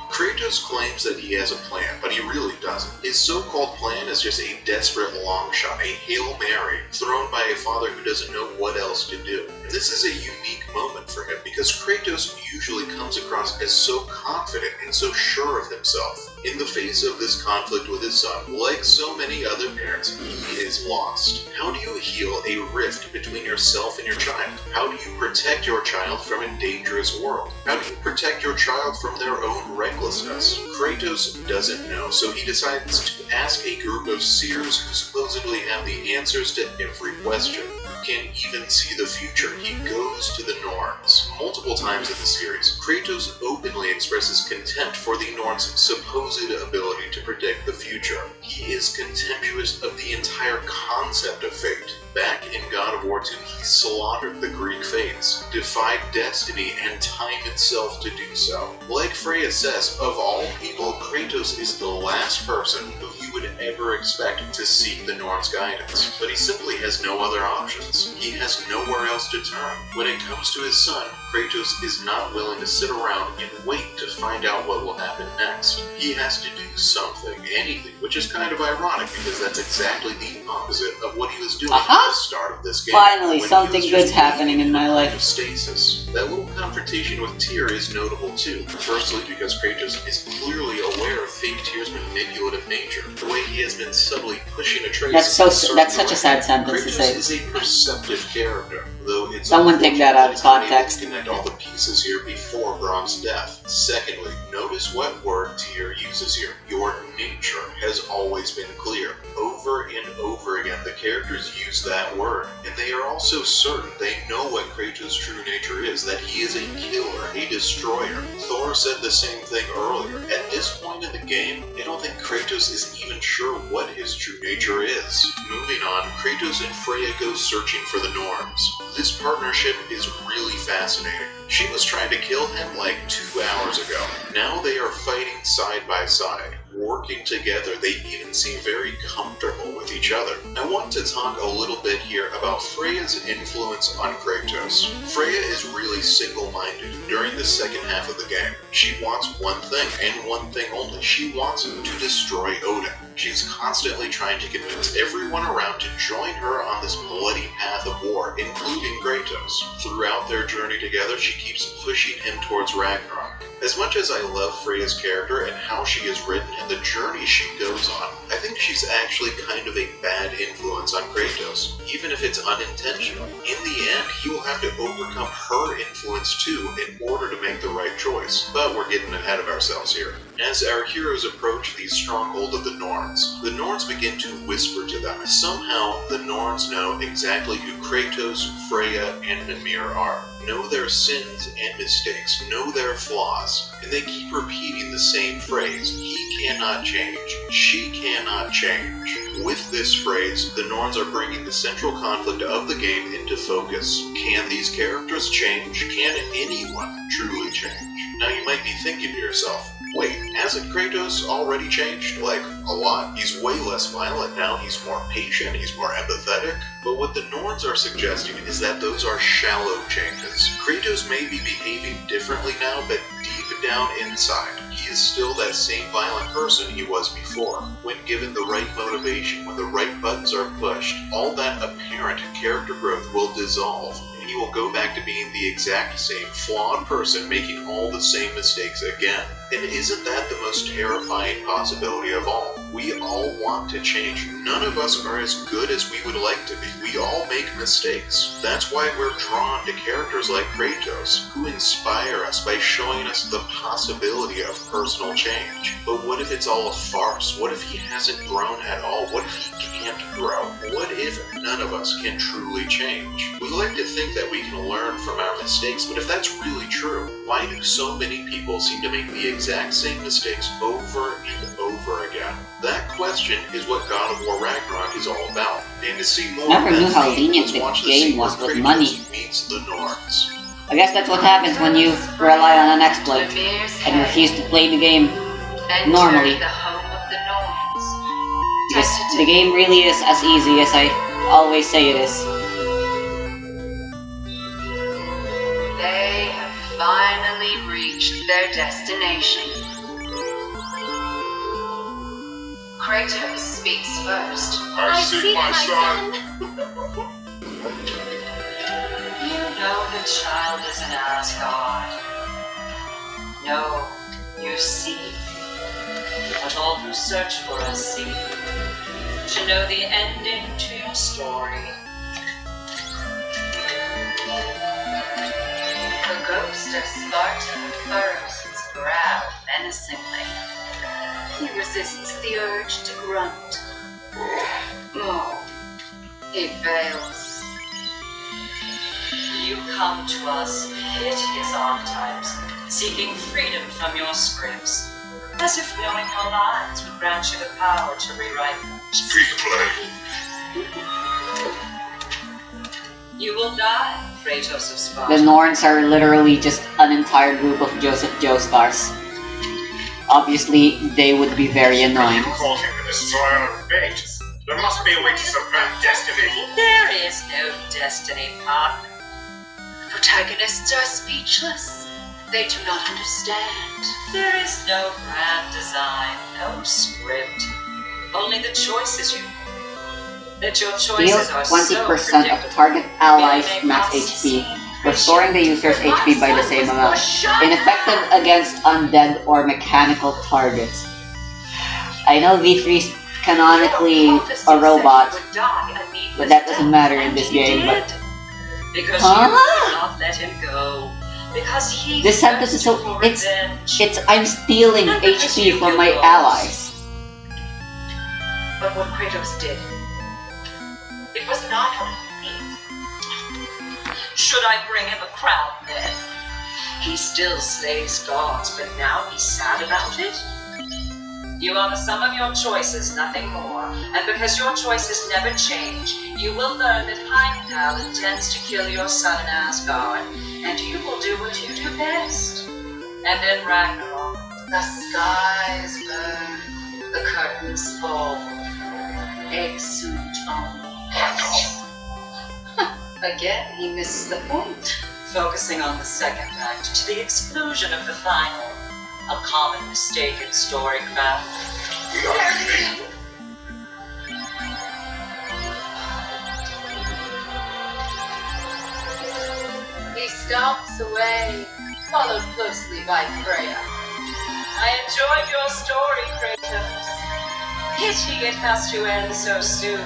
Kratos claims that he has a plan, but he really doesn't. His so-called plan is just a desperate long shot, a Hail Mary, thrown by a father who doesn't know what else to do. And this is a unique moment for him, because Kratos usually comes across as so confident and so sure of himself. In the face of this conflict with his son, like so many other parents, he is lost. How do you heal a rift between yourself and your child? How do you protect your child from a dangerous world? How do you protect your child from their own recklessness? Kratos doesn't know, so he decides to ask a group of seers who supposedly have the answers to every question. Can even see the future. He goes to the Norns. Multiple times in the series, Kratos openly expresses contempt for the Norns' supposed ability to predict the future. He is contemptuous of the entire concept of fate. Back in God of War 2, he slaughtered the Greek fates, defied destiny and time itself to do so. Like Freya says, of all people, Kratos is the last person who you would ever expect to seek the Norns' guidance, but he simply has no other options. reasons. He has nowhere else to turn. When it comes to his son, Kratos is not willing to sit around and wait to find out what will happen next. He has to do something, anything, which is kind of ironic because that's exactly the opposite of what he was doing at the start of this game. Finally, when something good's happening in my life. Stasis. That little confrontation with Tyr is notable too. Firstly, because Kratos is clearly aware of fake Tyr's manipulative nature. The way he has been subtly pushing Atreus. That's such a sad sentence to say. Kratos is a perceptive character, though it's someone take that out of context. Connect all the pieces here before Brom's death. Secondly, notice what word Tyr uses here. Your nature has always been clear. Over and over again, the characters use that word, and they are also certain they know what Kratos' true nature is, that he is a killer, a destroyer. Thor said the same thing earlier. At this point in the game, I don't think Kratos is even sure what his true nature is. Moving on, Kratos and Freya go searching for the Norns. This partnership is really fascinating. She was trying to kill him like 2 hours ago. Now they are fighting side by side. Working together, they even seem very comfortable with each other. I want to talk a little bit here about Freya's influence on Kratos. Freya is really single-minded during the second half of the game. She wants one thing, and one thing only. She wants to destroy Odin. She's constantly trying to convince everyone around to join her on this bloody path of war, including Kratos. Throughout their journey together, she keeps pushing him towards Ragnarok. As much as I love Freya's character and how she is written and the journey she goes on, I think she's actually kind of a bad influence on Kratos, even if it's unintentional. In the end, he will have to overcome her influence too in order to make the right choice. But we're getting ahead of ourselves here. As our heroes approach the stronghold of the Norns begin to whisper to them. Somehow, the Norns know exactly who Kratos, Freya, and Mimir are. Know their sins and mistakes, know their flaws, and they keep repeating the same phrase, he cannot change, she cannot change. With this phrase, the Norns are bringing the central conflict of the game into focus. Can these characters change? Can anyone truly change? Now you might be thinking to yourself, wait, hasn't Kratos already changed? Like, a lot? He's way less violent now, he's more patient, he's more empathetic? But what the Norns are suggesting is that those are shallow changes. Kratos may be behaving differently now, but deep down inside, he is still that same violent person he was before. When given the right motivation, when the right buttons are pushed, all that apparent character growth will dissolve, and he will go back to being the exact same flawed person making all the same mistakes again. And isn't that the most terrifying possibility of all? We all want to change. None of us are as good as we would like to be. We all make mistakes. That's why we're drawn to characters like Kratos, who inspire us by showing us the possibility of personal change. But what if it's all a farce? What if he hasn't grown at all? What if he can't grow? What if none of us can truly change? We like to think that we can learn from our mistakes, but if that's really true, why do so many people seem to make the exact same mistakes over and over again? That question is what God of War Ragnarok is all about. And to see more Never of knew that how theme, lenient let's the watch game was scene where with Kratos money. meets the Norns. I guess that's what happens when you rely on an exploit and refuse to play the game normally. The home of the Norns. Because the game really is as easy as I always say it is. They have finally reached their destination. Kratos speaks first. I seek my son. You know the child is in Asgard. No, you see. What all who search for us seek. To know the ending to your story. The ghost of Sparta furrows his brow menacingly. He resists the urge to grunt. Oh, he fails. You come to us, hideous archetypes, seeking freedom from your scripts, as if knowing your lines would grant you the power to rewrite them. Speak plain. You will die, Kratos of Sparta. The Norns are literally just an entire group of Joseph Joestars. Obviously, they would be very annoying. You called him the destroyer of fate. There must be a way to subvert destiny. There is no destiny, partner. Protagonists are speechless. They do not understand. There is no grand design, no script. Only the choices you make. That your Heal choices are 20% of target allies' max HP, restoring the user's HP by the same amount. Ineffective against undead or mechanical targets. I know V3 is canonically a robot, but that doesn't matter in this game. But because you will not let him go. Because he this sentence is so it's I'm stealing HP from my allies. But what Kratos did, it was not only. Should I bring him a crown then? He still slays gods, but now he's sad about it? You are the sum of your choices, nothing more. And because your choices never change, you will learn that Heimdall intends to kill your son in Asgard, and you will do what you do best. And in Ragnarok, the skies burn, the curtains fall, exude only. Again, he misses the point. Focusing on the second act to the exclusion of the final. A common mistake in storycraft. We are leaving. He stomps away, followed closely by Freya. I enjoyed your story, Kratos. Pity it has to end so soon.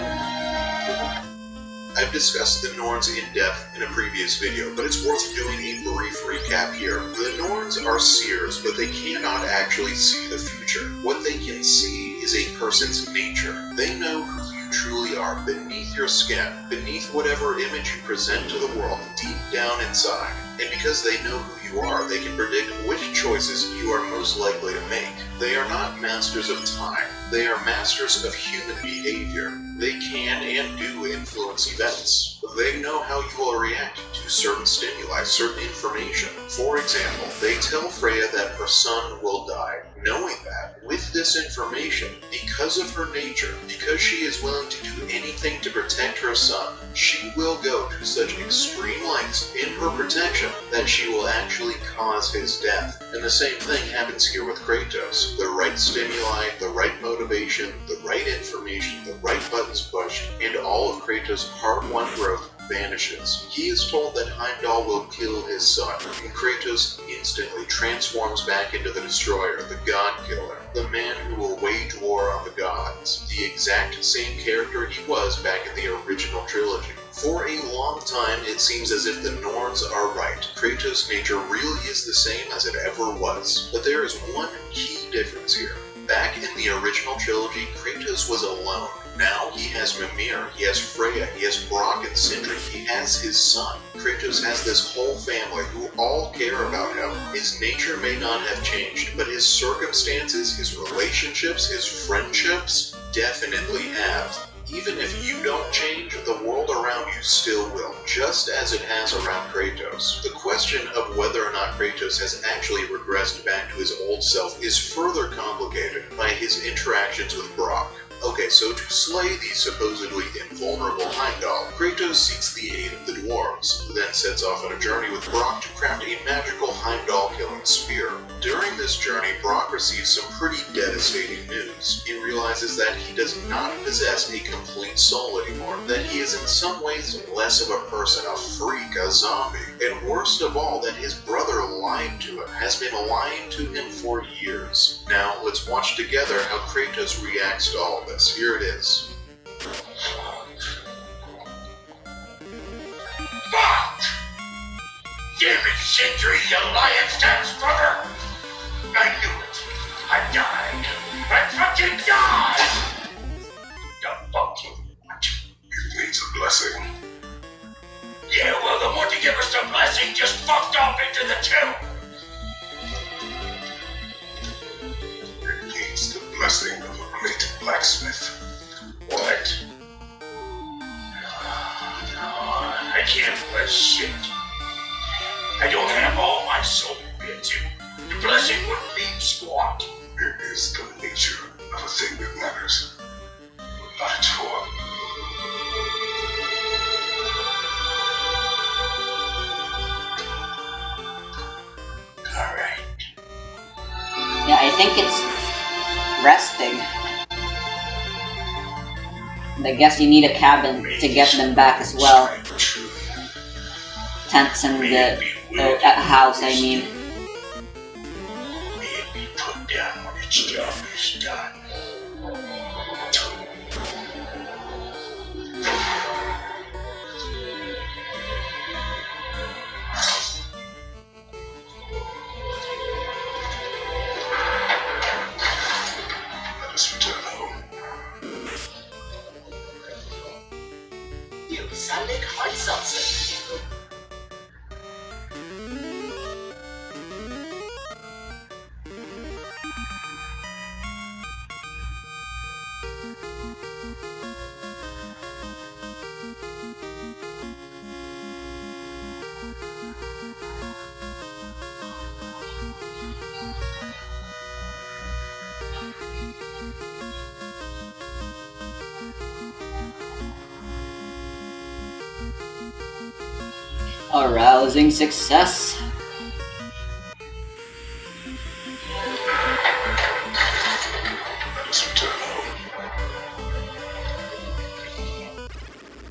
I've discussed the Norns in depth in a previous video, but it's worth doing a brief recap here. The Norns are seers, but they cannot actually see the future. What they can see is a person's nature. They know who you truly are, beneath your skin, beneath whatever image you present to the world, deep down inside. And because they know who you are, they can predict which choices you are most likely to make. They are not masters of time. They are masters of human behavior. They can and do influence events. They know how you will react to certain stimuli, certain information. For example, they tell Freya that her son will die. Knowing that, with this information, because of her nature, because she is willing to do anything to protect her son, she will go to such extreme lengths in her protection that she will actually cause his death. And the same thing happens here with Kratos. The right stimuli, the right motivation, the right information, the right buttons pushed, and all of Kratos' hard-won growth vanishes. He is told that Heimdall will kill his son, and Kratos instantly transforms back into the Destroyer, the God Killer, the man who will wage war on the gods, the exact same character he was back in the original trilogy. For a long time, it seems as if the Norns are right. Kratos' nature really is the same as it ever was. But there is one key difference here. Back in the original trilogy, Kratos was alone. Now he has Mimir, he has Freya, he has Brock and Sindri, he has his son. Kratos has this whole family who all care about him. His nature may not have changed, but his circumstances, his relationships, his friendships definitely have. Even if you don't change, the world around you still will, just as it has around Kratos. The question of whether or not Kratos has actually regressed back to his old self is further complicated by his interactions with Brock. Okay, so to slay the supposedly invulnerable Heimdall, Kratos seeks the aid of the dwarves, who then sets off on a journey with Brock to craft a magical Heimdall-killing spear. During this journey, Brock receives some pretty devastating news. He realizes that he does not possess a complete soul anymore, that he is in some ways less of a person, a freak, a zombie, and worst of all, that his brother lied to him, has been lying to him for years. Now, let's watch together how Kratos reacts to all this. Here it is. Fuck! Damn it, Sindri, you lying stats brother! I knew it. I died. I fucking died! The fuck you want? It needs a blessing. Yeah, well, the one to give us the blessing just fucked off into the tomb! It needs the blessing of a great blacksmith. What? No, I can't bless shit. I don't have all my soul bits. The blessing wouldn't mean squat. It is the nature of a thing that matters. Not at all. Alright. Yeah, I think it's resting. And I guess you need a cabin to get them back as well. Tents and the house, I mean. May it be put down when its job is done. Let us return home. You Sunday hard seltzer. Arousing success. Let us return home.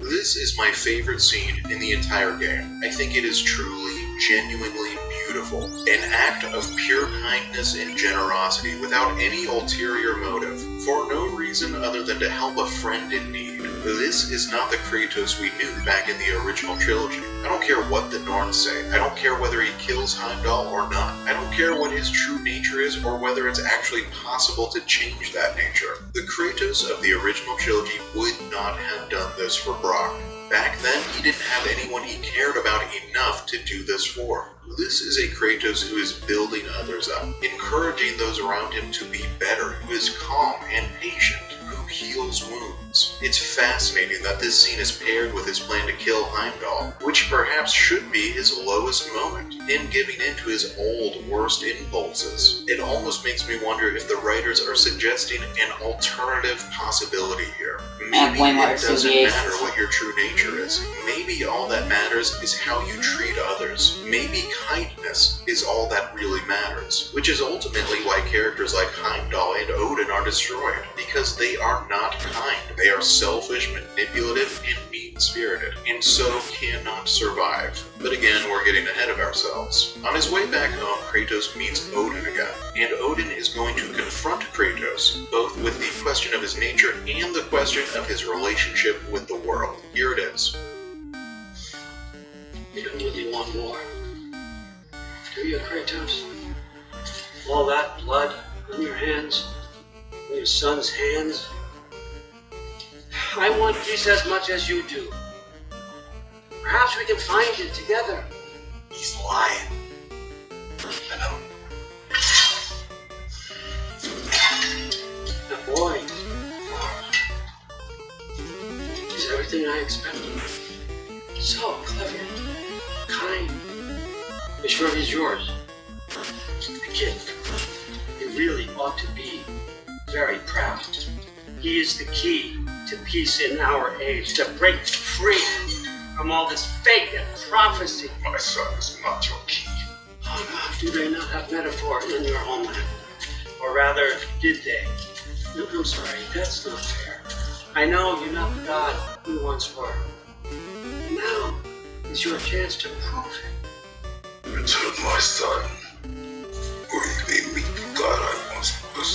This is my favorite scene in the entire game. I think it is truly, genuinely beautiful. An act of pure kindness and generosity without any ulterior motive, for no reason other than to help a friend in need. This is not the Kratos we knew back in the original trilogy. I don't care what the Norns say. I don't care whether he kills Heimdall or not. I don't care what his true nature is or whether it's actually possible to change that nature. The Kratos of the original trilogy would not have done this for Brock. Back then, he didn't have anyone he cared about enough to do this for. This is a Kratos who is building others up, encouraging those around him to be better, who is calm and patient, who heals wounds. It's fascinating that this scene is paired with his plan to kill Heimdall, which perhaps should be his lowest moment, him giving in to his old, worst impulses. It almost makes me wonder if the writers are suggesting an alternative possibility here. Maybe it doesn't matter what your true nature is. Maybe all that matters is how you treat others. Maybe kindness is all that really matters, which is ultimately why characters like Heimdall and Odin are destroyed, because they are not kind. They are selfish, manipulative, and mean-spirited, and so cannot survive. But again, we're getting ahead of ourselves. On his way back home, Kratos meets Odin again, and Odin is going to confront Kratos, both with the question of his nature and the question of his relationship with the world. Here it is. You don't really want war, do you, Kratos? All that blood on your hands, on your son's hands. I want peace as much as you do. Perhaps we can find it together. He's lying. I know. Now, boy, he's everything I expected. So clever, kind. I'm sure he's yours. The kid, he really ought to be very proud. He is the key to peace in our age, to break free from all this fate and prophecy. My son is not your key. Oh, no, do they not have metaphor in your homeland? Or rather, did they? No, I'm sorry, that's not fair. I know you're not the god we once were. Now is your chance to prove it. Return my son, or you may meet the god I once was.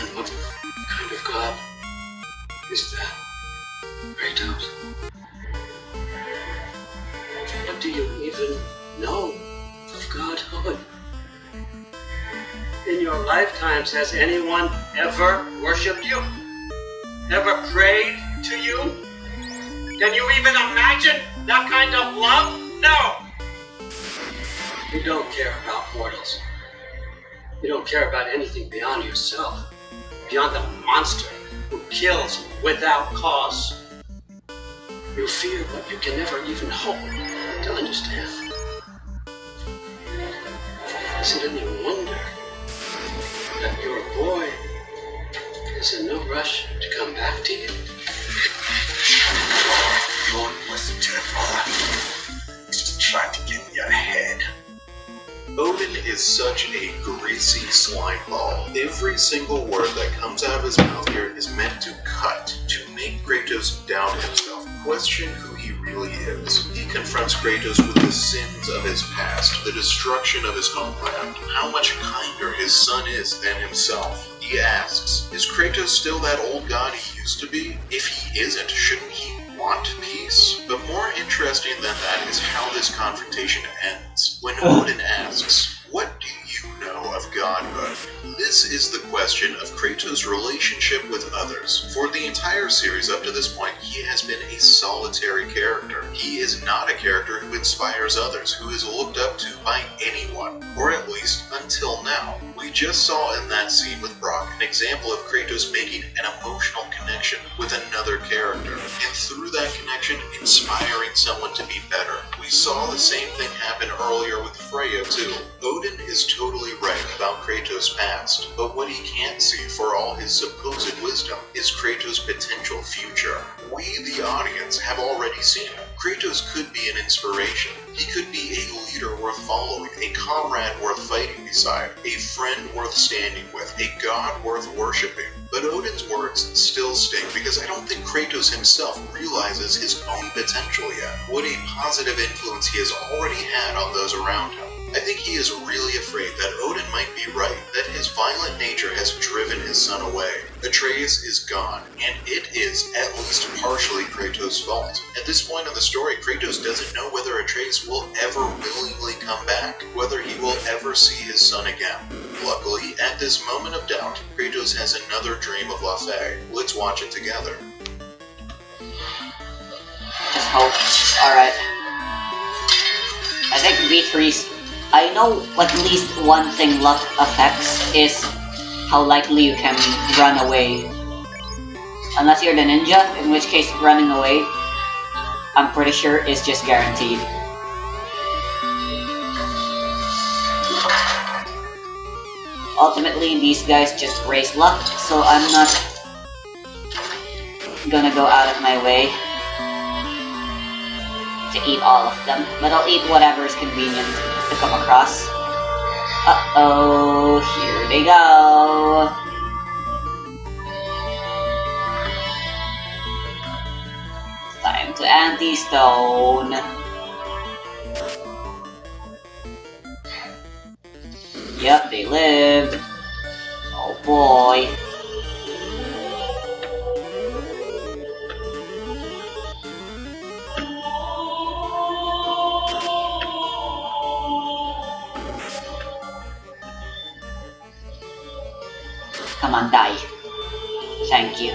And what kind of god is that, Kratos? What do you even know of godhood? In your lifetimes, has anyone ever worshipped you? Ever prayed to you? Can you even imagine that kind of love? No! You don't care about mortals. You don't care about anything beyond yourself, beyond the monster who kills without cause. You fear what you can never even hope to understand. Is it any wonder that your boy There's in no rush to come back to you. Don't listen to it, brother. He's just trying to get in your head. Odin is such a greasy slime ball. Every single word that comes out of his mouth here is meant to cut, to make Kratos doubt himself, question who he really is. He confronts Kratos with the sins of his past, the destruction of his homeland, how much kinder his son is than himself. He asks, is Kratos still that old god he used to be? If he isn't, shouldn't he want peace? But more interesting than that is how this confrontation ends. When Odin asks, what do you know of godhood? This is the question of Kratos' relationship with others. For the entire series up to this point, he has been a solitary character. He is not a character who inspires others, who is looked up to by anyone, or at least until now. We just saw in that scene with Brock an example of Kratos making an emotional connection with another character, and through that connection, inspiring someone to be better. We saw the same thing happen earlier with Freya too. Odin is totally right about Kratos' past, but what he can't see for all his supposed wisdom is Kratos' potential future. We, the audience, have already seen it. Kratos could be an inspiration. He could be a leader worth following, a comrade worth fighting beside, a friend worth standing with, a god worth worshipping. But Odin's words still sting because I don't think Kratos himself realizes his own potential yet. What a positive influence he has already had on those around him. I think he is really afraid that Odin might be right, that his violent nature has driven his son away. Atreus is gone, and it is at least partially Kratos' fault. At this point in the story, Kratos doesn't know whether Atreus will ever willingly come back, whether he will ever see his son again. Luckily, at this moment of doubt, Kratos has another dream of Laufey. Let's watch it together. Just hope. Alright. I think V3's... I know at least one thing luck affects is how likely you can run away. Unless you're the ninja, in which case running away, I'm pretty sure is just guaranteed. Ultimately, these guys just raise luck, so I'm not gonna go out of my way to eat all of them, but I'll eat whatever is convenient to come across. Uh-oh, here they go. It's time to anti-stone. Yep, they lived. Oh boy. Come on, die. Thank you.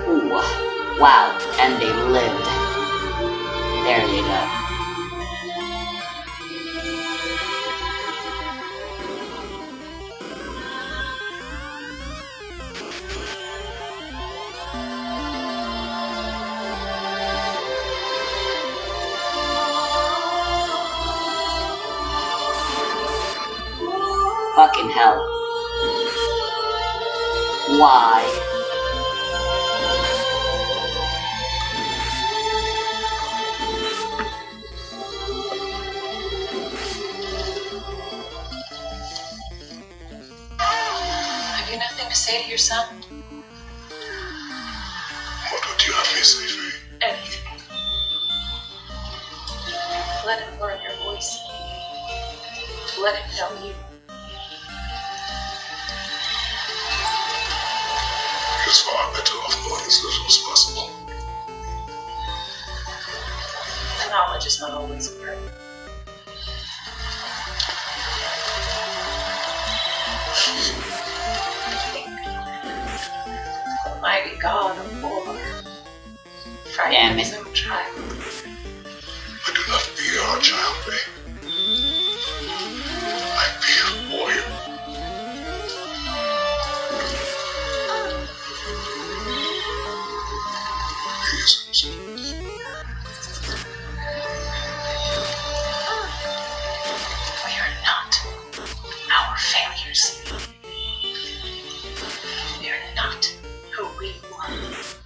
Ooh, wow, and they lived. There you go. Fucking hell. Why? Have you nothing to say to your son? What would you have me say, Faye? Anything. Let him learn your voice. Let him know you. It's far better off knowing as little as possible. The knowledge is not always great. Almighty God of war, frighten his own child. I do not fear our child, Faye. failures. They're not who we want.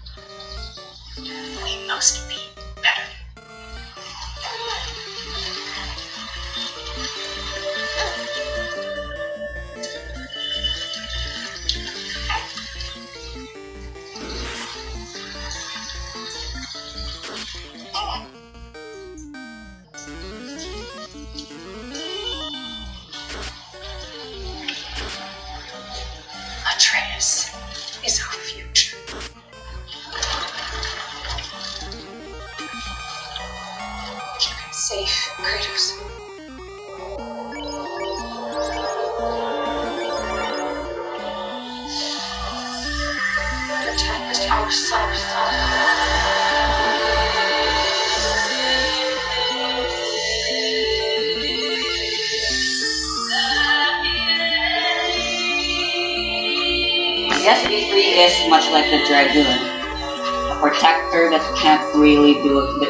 We must be better. Atreus is our future. Keep him safe, Kratos. Protect our son. Yes, E3 is much like the Dragoon, a protector that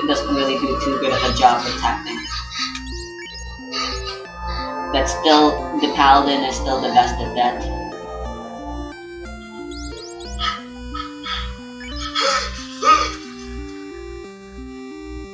doesn't really do too good of a job protecting. But still, the Paladin is still the best at that.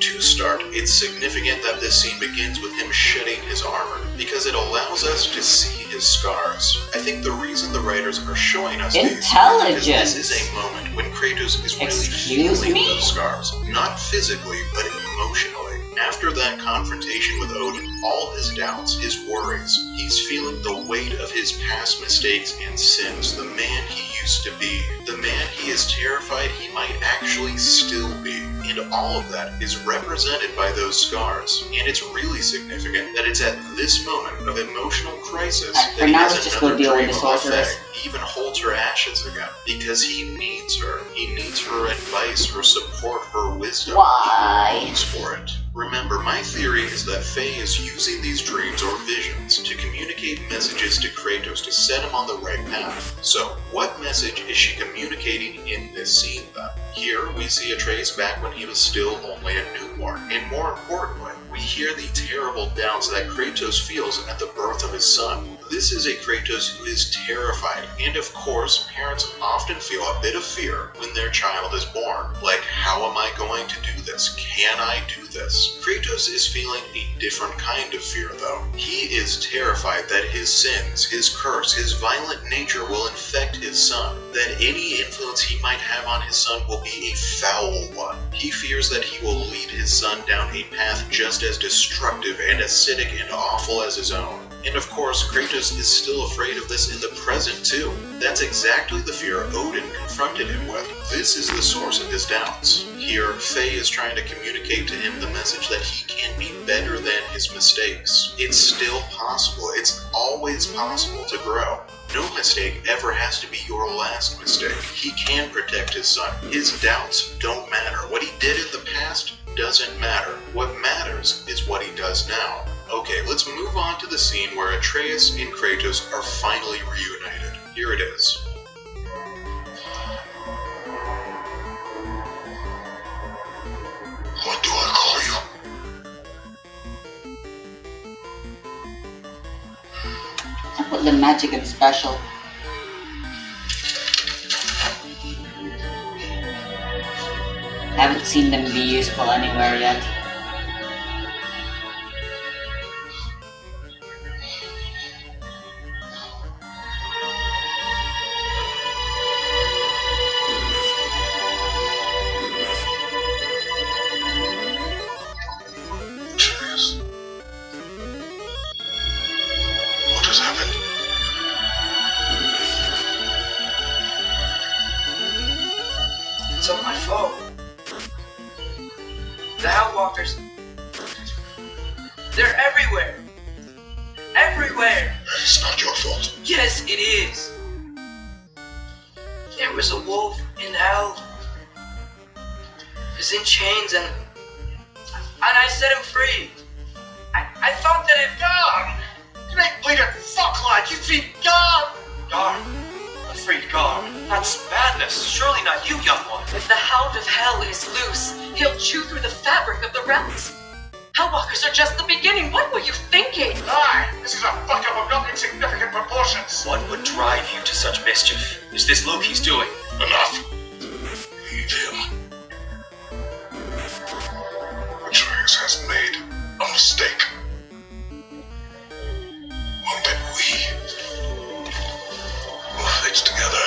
To start, it's significant that this scene begins with him shedding his armor, because it allows us to see his scars. I think the reason the writers are showing us these is because this is a moment when Kratos is really feeling those scars. Not physically, but emotionally. After that confrontation with Odin, all his doubts, his worries, he's feeling the weight of his past mistakes and sins, the man he used to be, the man he is terrified he might actually still be. And all of that is represented by those scars. And it's really significant that it's at this moment of emotional crisis that he has another dream of Aphrodite. He even holds her ashes again. Because he needs her. He needs her advice, her support, her wisdom. Why? He longs for it. Remember, my theory is that Faye is using these dreams or visions to communicate messages to Kratos to set him on the right path. So, what message is she communicating in this scene then? Here, we see Atreus back when he was still only a newborn. And more importantly, we hear the terrible doubts that Kratos feels at the birth of his son. This is a Kratos who is terrified, and of course, parents often feel a bit of fear when their child is born. Like, how am I going to do this? Can I do this? Kratos is feeling a different kind of fear though. He is terrified that his sins, his curse, his violent nature will infect his son, that any influence he might have on his son will be a foul one. He fears that he will lead his son down a path just as destructive and acidic and awful as his own. And of course, Kratos is still afraid of this in the present too. That's exactly the fear Odin confronted him with. This is the source of his doubts. Here, Faye is trying to communicate to him the message that he can be better than his mistakes. It's still possible. It's always possible to grow. No mistake ever has to be your last mistake. He can protect his son. His doubts don't matter. What he did in the past doesn't matter. What matters is what he does now. Okay, let's move on to the scene where Atreus and Kratos are finally reunited. Here it is. What do I call you? I put the magic in special. Haven't seen them be useful anywhere yet. It's all my fault. The Hellwalkers. They're everywhere. Everywhere. It's not your fault. Yes, it is. There was a wolf in hell. He's in chains and I set him free. I thought that if God! You ain't bleeding fuck like you feed God! God? A freed God? That's madness. Surely not you, young one. If the hound of hell is loose, he'll chew through the fabric of the realms. Hellwalkers are just the beginning. What were you thinking? Aye, this is a fuck up of not insignificant proportions. What would drive you to such mischief? Is this Loki's doing? Enough. Leave him. Atreus has made a mistake. One that we will fix together.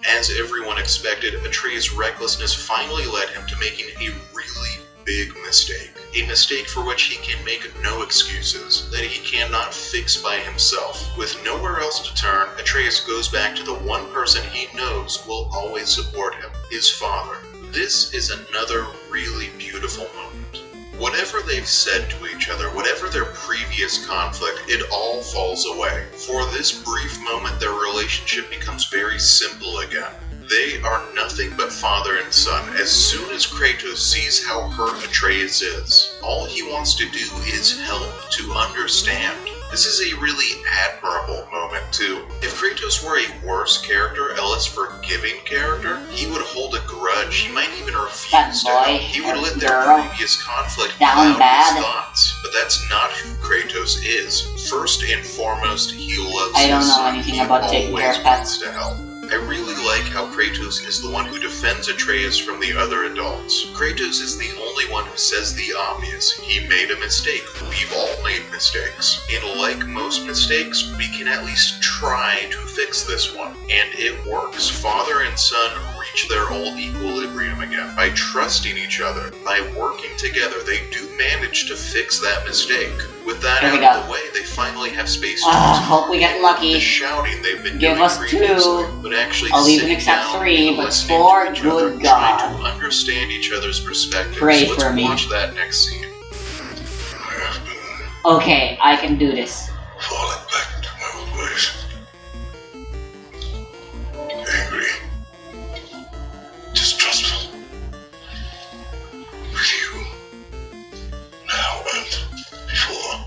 As everyone expected, Atreus' recklessness finally led him to making a really big mistake. A mistake for which he can make no excuses, that he cannot fix by himself. With nowhere else to turn, Atreus goes back to the one person he knows will always support him, his father. This is another really beautiful moment. Whatever they've said to each other, whatever their previous conflict, it all falls away. For this brief moment, their relationship becomes very simple again. They are nothing but father and son as soon as Kratos sees how hurt Atreus is. All he wants to do is help, to understand. This is a really admirable moment too. If Kratos were a worse character, a less forgiving character, he would hold a grudge. He might even refuse to help. He would let their previous conflict cloud his thoughts. But that's not who Kratos is. First and foremost, he loves his son. I don't know anything about taking care of pets. To help. I really like how Kratos is the one who defends Atreus from the other adults. Kratos is the only one who says the obvious. He made a mistake. We've all made mistakes. And like most mistakes, we can at least try to fix this one. And it works. Father and son reach their old equilibrium again. By trusting each other, by working together, they do manage to fix that mistake. With that out of the way, they finally have space to hope we get lucky. the shouting they've been Give doing us previously, 2. but actually I'll even sitting accept down 3, and but listening 4, to each other, good trying God. to understand each other's perspectives. Pray Let's for me. watch that next scene. I have been Okay, I can do this. falling back into my old ways. Angry. Distrustful. With you. Now and before.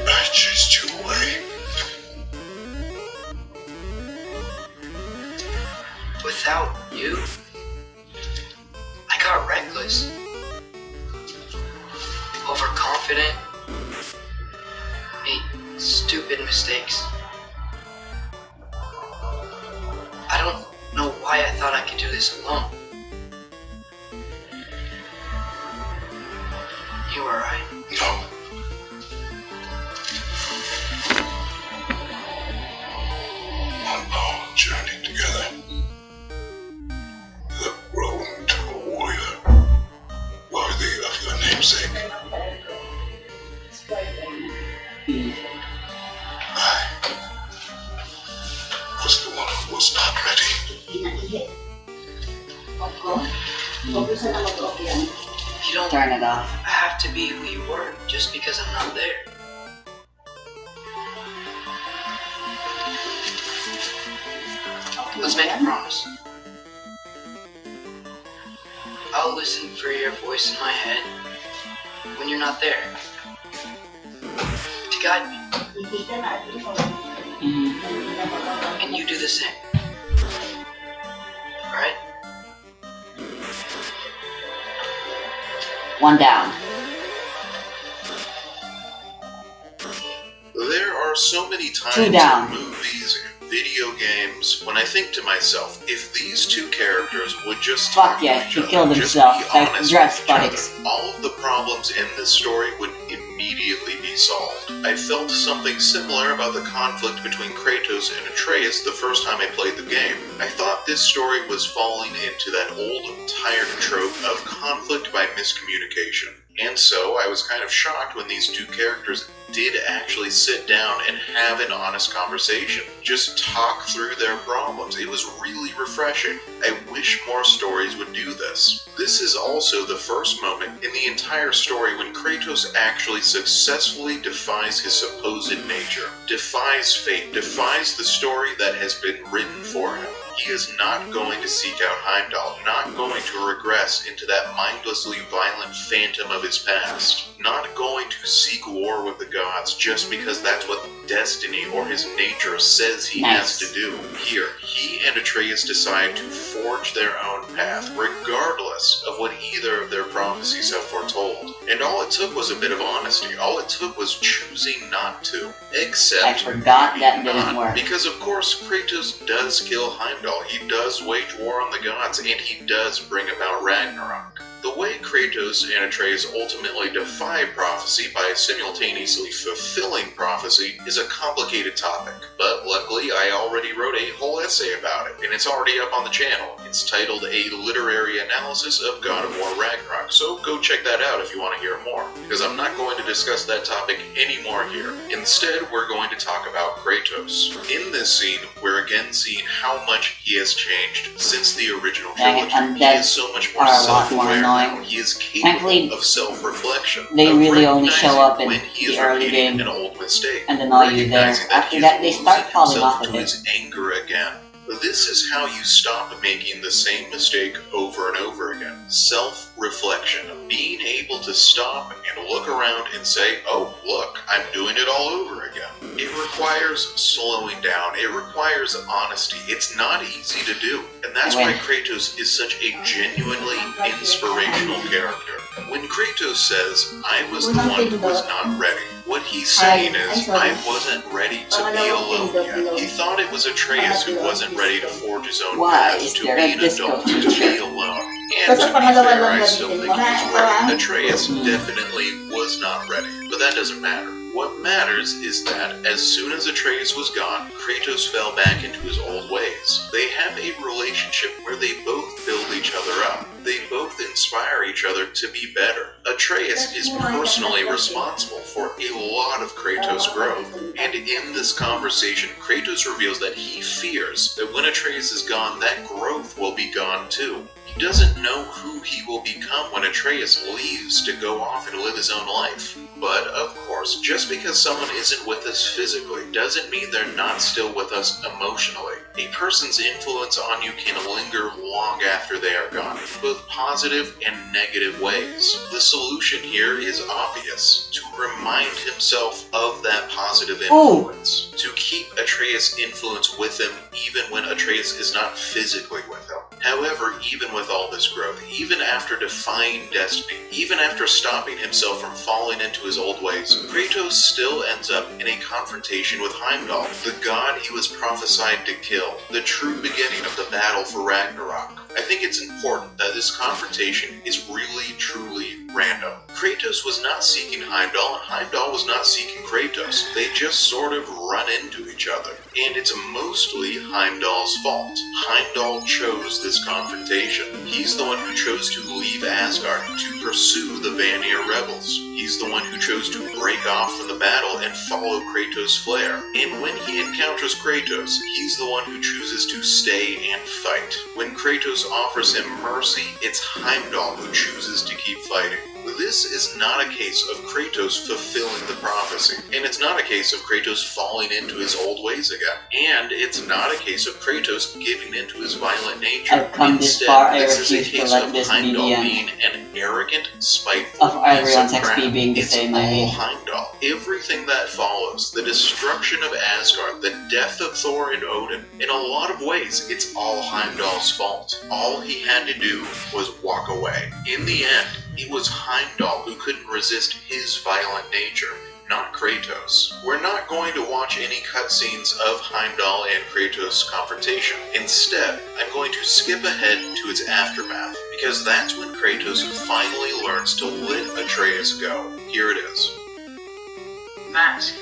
I chased you away. Without you, I got reckless. Overconfident. Made stupid mistakes. I don't know why I thought I could do this alone. You were right. No. On our journey together, we have grown to a warrior worthy of your namesake. I was the one who was not ready. You don't Turn it off. have to be who you were just because I'm not there. Let's make a promise. I'll listen for your voice in my head when you're not there. To guide me. And you do the same. Alright? 1 down. There are so many 2 times down. in movies and video games when I think to myself, if these two characters would just Fuck talk yeah, to each he other, killed just himself. be Like honest dress with each other, buddies. all of the problems in this story would immediately be solved. I felt something similar about the conflict between Kratos and Atreus the first time I played the game. I thought this story was falling into that old, tired trope of conflict by miscommunication. And so I was kind of shocked when these two characters did actually sit down and have an honest conversation. Just talk through their problems. It was really refreshing. I wish more stories would do this. This is also the first moment in the entire story when Kratos actually successfully defies his supposed nature, defies fate, defies the story that has been written for him. He is not going to seek out Heimdall, not going to regress into that mindlessly violent phantom of his past, not going to seek war with the gods just because that's what destiny or his nature says he has to do. Here, he and Atreus decide to forge their own path, regardless of what either of their prophecies have foretold. And all it took was a bit of honesty. All it took was choosing not to. Except I forgot that didn't work. Because of course Kratos does kill Heimdall. He does wage war on the gods, and he does bring about Ragnarok. The way Kratos and Atreus ultimately defy prophecy by simultaneously fulfilling prophecy is a complicated topic, but luckily I already wrote a whole essay about it, and it's already up on the channel. It's titled A Literary Analysis of God of War Ragnarok, so go check that out if you want to hear more, because I'm not going to discuss that topic anymore here. Instead, we're going to talk about Kratos. In this scene, we're again seeing how much he has changed since the original trilogy. He is so much more self-aware. He is capable of self-reflection. They really only show up in when he is the early game, an old mistake, and then all you there. After that, they start falling off to of it. his anger again. This is how you stop making the same mistake over and over again. Self-reflection. Being able to stop and look around and say, oh, look, I'm doing it all over again. It requires slowing down. It requires honesty. It's not easy to do. And that's why Kratos is such a genuinely inspirational character. When Kratos says, I was the one who was not ready, what he's saying is, I wasn't ready to be alone yet. He thought it was Atreus who wasn't ready to forge his own path, to be an adult, to be alone. And to be fair, I still think he's right. Atreus definitely was not ready, but that doesn't matter. What matters is that, as soon as Atreus was gone, Kratos fell back into his old ways. They have a relationship where they both build each other up. They both inspire each other to be better. Atreus is personally responsible for a lot of Kratos' growth, and in this conversation, Kratos reveals that he fears that when Atreus is gone, that growth will be gone too. He doesn't know who he will become when Atreus leaves to go off and live his own life. But, of course, just because someone isn't with us physically doesn't mean they're not still with us emotionally. A person's influence on you can linger long after they are gone, in both positive and negative ways. The solution here is obvious: to remind himself of that positive influence. To keep Atreus' influence with him even when Atreus is not physically with him. However, even with all this growth, even after defying destiny, even after stopping himself from falling into his old ways, Kratos still ends up in a confrontation with Heimdall, the god he was prophesied to kill, the true beginning of the battle for Ragnarok. I think it's important that this confrontation is really, truly random. Kratos was not seeking Heimdall, and Heimdall was not seeking Kratos. They just sort of run into each other. And it's mostly Heimdall's fault. Heimdall chose this confrontation. He's the one who chose to leave Asgard to pursue the Vanir rebels. He's the one who chose to break off from the battle and follow Kratos' flare. And when he encounters Kratos, he's the one who chooses to stay and fight. When Kratos offers him mercy, it's Heimdall who chooses to keep fighting. This is not a case of Kratos fulfilling the prophecy, and it's not a case of Kratos falling into his old ways again, and it's not a case of Kratos giving into his violent nature. I've come this far, I refuse to let this be the end being an arrogant, spiteful, of everyone's XP being the same. Heimdall. Everything that follows, the destruction of Asgard, the death of Thor and Odin, in a lot of ways, it's all Heimdall's fault. All he had to do was walk away. In the end, it was Heimdall who couldn't resist his violent nature, not Kratos. We're not going to watch any cutscenes of Heimdall and Kratos' confrontation. Instead, I'm going to skip ahead to its aftermath, because that's when Kratos finally learns to let Atreus go. Here it is. Mask.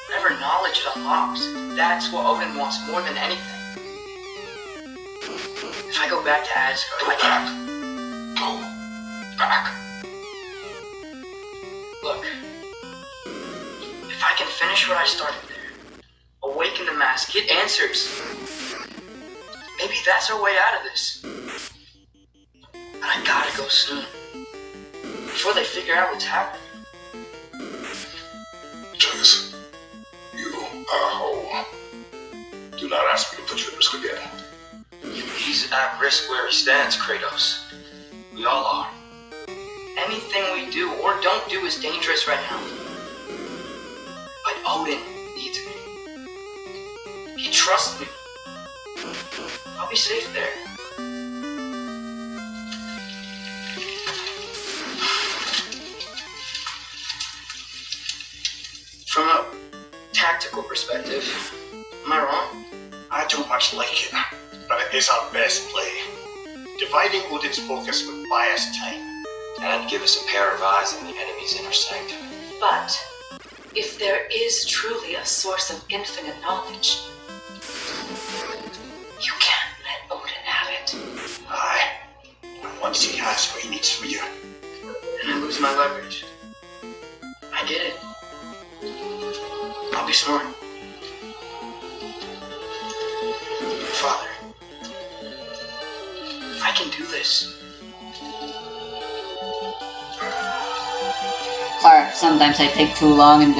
Whatever knowledge it unlocks, that's what Odin wants more than anything. If I go back to Asgard, I can't. Go back. Look, if I can finish what I started there, awaken the mask, get answers, maybe that's our way out of this. But I gotta go soon, before they figure out what's happening. Atreus, you are whole. Do not ask me to put you at risk again. He's at risk where he stands, Kratos. We all are. Anything we do or don't do is dangerous right now. Odin needs me. He trusts me. I'll be safe there. From a tactical perspective, am I wrong? I don't much like it, but it is our best play. Dividing Odin's focus would buy us time. And give us a pair of eyes in the enemy's inner sanctum. But if there is truly a source of infinite knowledge, you can't let Odin have it. Aye. And once he has what he needs from you, And I lose my leverage. I get it. I'll be smart. Father, I can do this. Sorry, sometimes I take too long and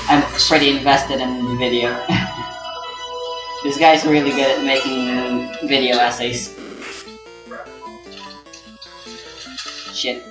I'm pretty invested in the video. This guy's really good at making video essays. Shit.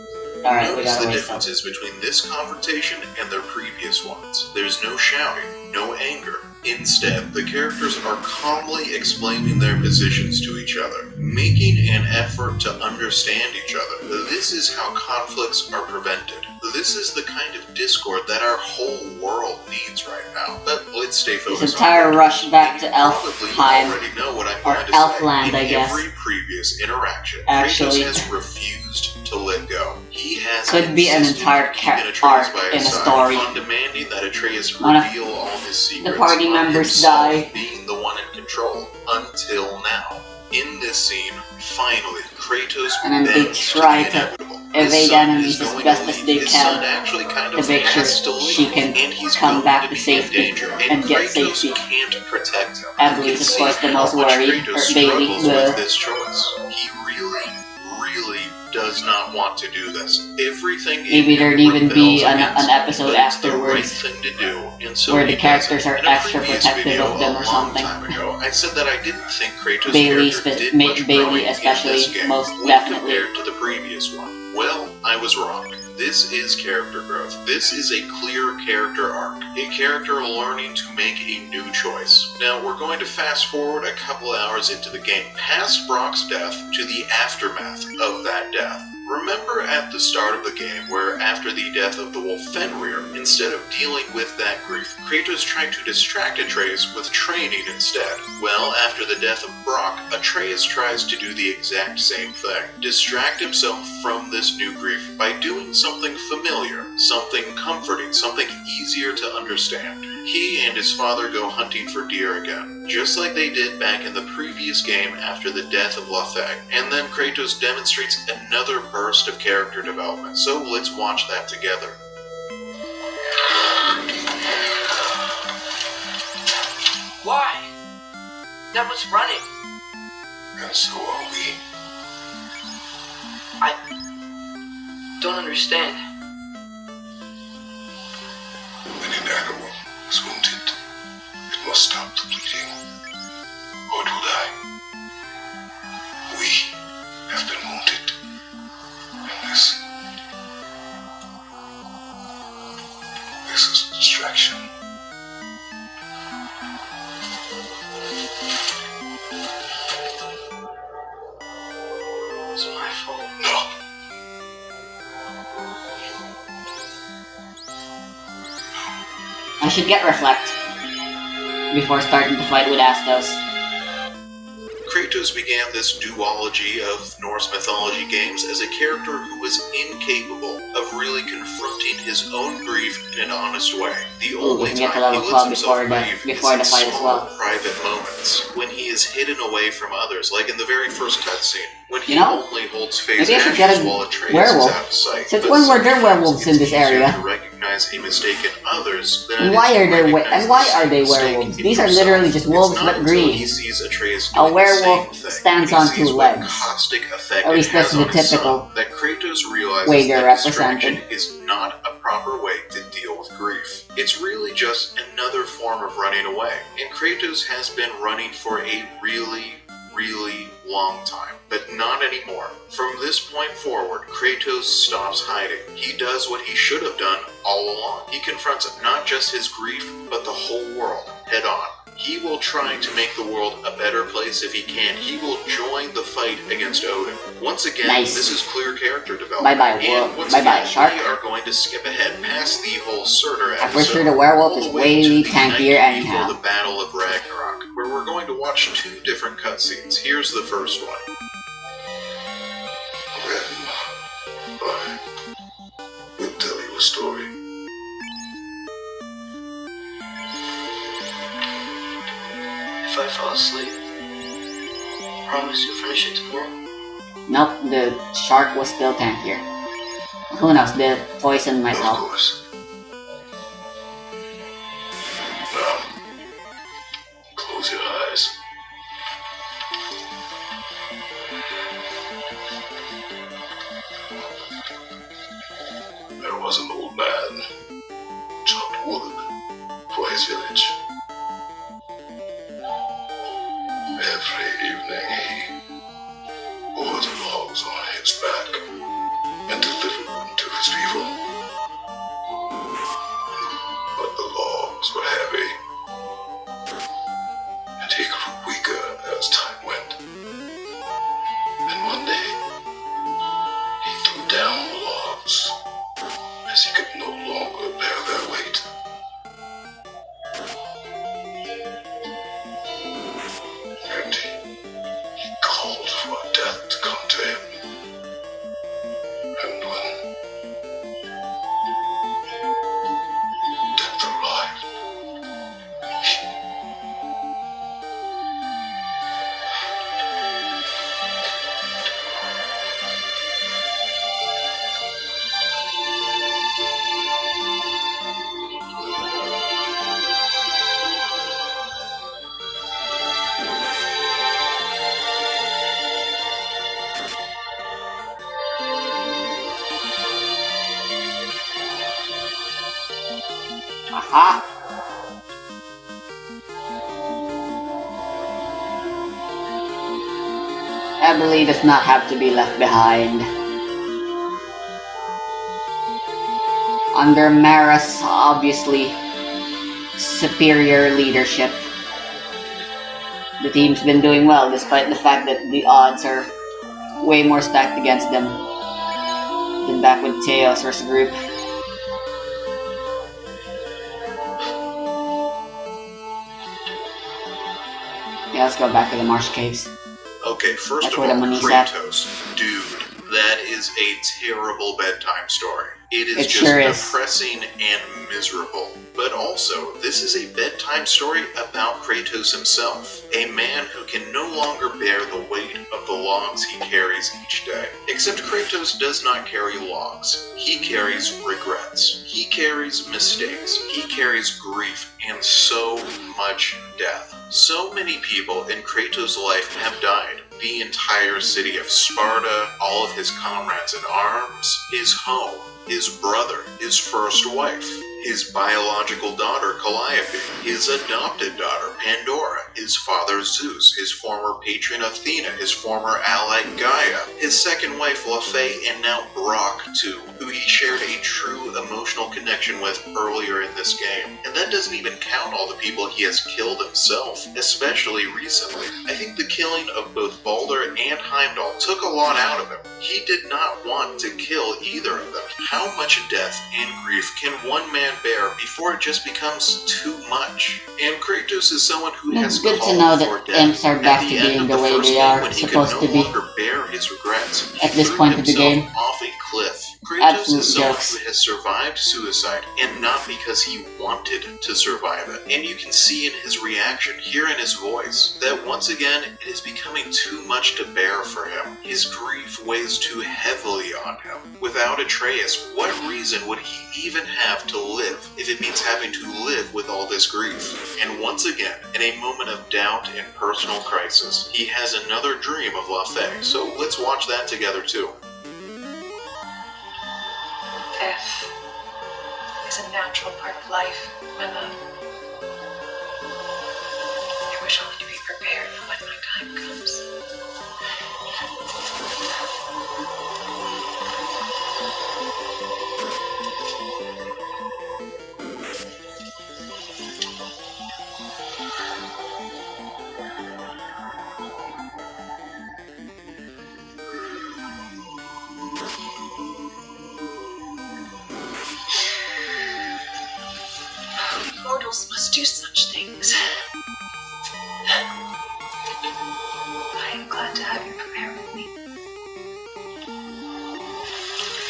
Alright, we Notice gotta the wait some. differences between this confrontation and their previous ones. There's no shouting, no anger. Instead, the characters are calmly explaining their positions to each other, making an effort to understand each other. This is how conflicts are prevented. This is the kind of discord that our whole world needs right now. But let's stay focused This entire on rush back to Probably Elfheim, already know what I'm or going to Elfland, say. I guess. In every previous interaction, Actually. Kratos has refused to let go. He has Could be an insisted entire on keeping Atreus arc by in his a side, story. on demanding that Atreus One of reveal all his secrets, party on members himself die. being the one in control, until now. In this scene, finally, Kratos And then they bends try to the to inevitable. evade His son enemies is as going best to as leave. they His can son actually kind to of make sure has to leave, she can and he's come going back to to be safety in danger, and get Kratos safety. can't protect him. Emily You is, can of see course, the how most much worried. Kratos Bailey, struggles with this choice. He really does not want to do this. Everything Maybe in him there'd even be rebels an against it, episode but it's the afterwards right thing to do, and so where he the characters does it. are In a extra previous protective video of them a or long something. time ago, I said that I didn't think Kratos' Bailey, character did much Bailey growing especially, in this game most when definitely. compared to the previous one. Well, I was wrong. This is character growth. This is a clear character arc. A character learning to make a new choice. Now, we're going to fast forward a couple hours into the game, past Brock's death to the aftermath of that death. Remember at the start of the game where after the death of the wolf Fenrir, instead of dealing with that grief, Kratos tried to distract Atreus with training instead. Well, after the death of Brock, Atreus tries to do the exact same thing. Distract himself from this new grief by doing something familiar, something comforting, something easier to understand. He and his father go hunting for deer again, just like they did back in the previous game after the death of Lotheg. And then Kratos demonstrates another burst of character development, so let's watch that together. Why? That was running. and so are we. Don't understand. When an animal is wounded, it must stop the bleeding, or it will die. We have been wounded, and this is a distraction. It's my fault. No. I should get Reflect before starting to fight with Astos. Kratos began this duology of Norse mythology games as a character who was incapable of really confronting his own grief in an honest way. The Ooh, only we can get to time he level lets 12 himself before the- grieve before is the in fight as small, well. private moments, when he is hidden away from others, like in the very first cutscene, when he You know, only holds maybe phase I should actions get a while Atreus werewolf. is out of sight. Since But when were there sometimes werewolves in it's this easier area? to recognize a mistake in others than it And is why to are there recognize and why the are same they mistake werewolves? in These are yourself. literally just wolves It's not but until green. he sees Atreus A doing werewolf the same thing, stands and on he sees two what legs. caustic effect At it least that's has the on his son, typical that Kratos realizes way they're that distraction represented. is not a proper way to deal with grief. It's really just another form of running away. And Kratos has been running for a really really long time. But not anymore. From this point forward, Kratos stops hiding. He does what he should have done all along. He confronts not just his grief, but the whole world head on. He will try to make the world a better place if he can. He will join the fight against Odin. Once again, This is clear character development. Bye-bye, and once bye-bye, shark. we are going to skip ahead past the whole Surtur episode. I'm pretty sure the werewolf is way tankier anyhow. Before the Battle of Ragnarok, where we're going to watch 2 different cutscenes. Here's the first one. I will tell you a story. If I fall asleep, promise you'll finish it tomorrow. Nope, the shark was still tankier. Who knows, the poison might Of help. course. Now, close your eyes. There was an old man, chopped wood for his village. Every evening he bore the logs on his back and delivered them to his people. But the logs were heavy, and he grew weaker as time went. And one day, he threw down the logs as he could no longer bear their weight. And he called for death to come to him. And when death arrived, Aha! Emily does not have to be left behind. Under Mara's obviously superior leadership, the team's been doing well despite the fact that the odds are way more stacked against them than back with Teos versus group. Yeah, let's go back to the marsh caves. Okay, first That's of where all, the money's at. Kratos. Dude, that is a terrible bedtime story. It is It just sure is. depressing and miserable. But also, this is a bedtime story about Kratos himself. A man who can no longer bear the weight of the logs he carries each day. Except Kratos does not carry logs. He carries regrets. He carries mistakes. He carries grief and so much death. So many people in Kratos' life have died. The entire city of Sparta, all of his comrades in arms, his home, his brother, his first wife, his biological daughter Calliope, his adopted daughter Pandora, his father Zeus, his former patron Athena, his former ally Gaia, his second wife Lafay, and now Brock too, who he shared a true emotional connection with earlier in this game. And that doesn't even count all the people he has killed himself, especially recently. I think the killing of both Baldur and Heimdall took a lot out of him. He did not want to kill either of them. How much death and grief can one man bear before it just becomes too much? And Kratos is someone who It's has good to called know for that death. imps are back At to the end being of the way first they game, are when he supposed could to no be longer bear his regrets, he at this threw point of the himself game. off a cliff. Kratos Absolute is someone jokes. who has survived suicide, and not because he wanted to survive it. And you can see in his reaction, hear in his voice, that once again, it is becoming too much to bear for him. His grief weighs too heavily on him. Without Atreus, what reason would he even have to live if it means having to live with all this grief? And once again, in a moment of doubt and personal crisis, he has another dream of Lafay, so let's watch that together too. Death is a natural part of life, my love. I wish only to be prepared for when my time comes. to have you prepare with me.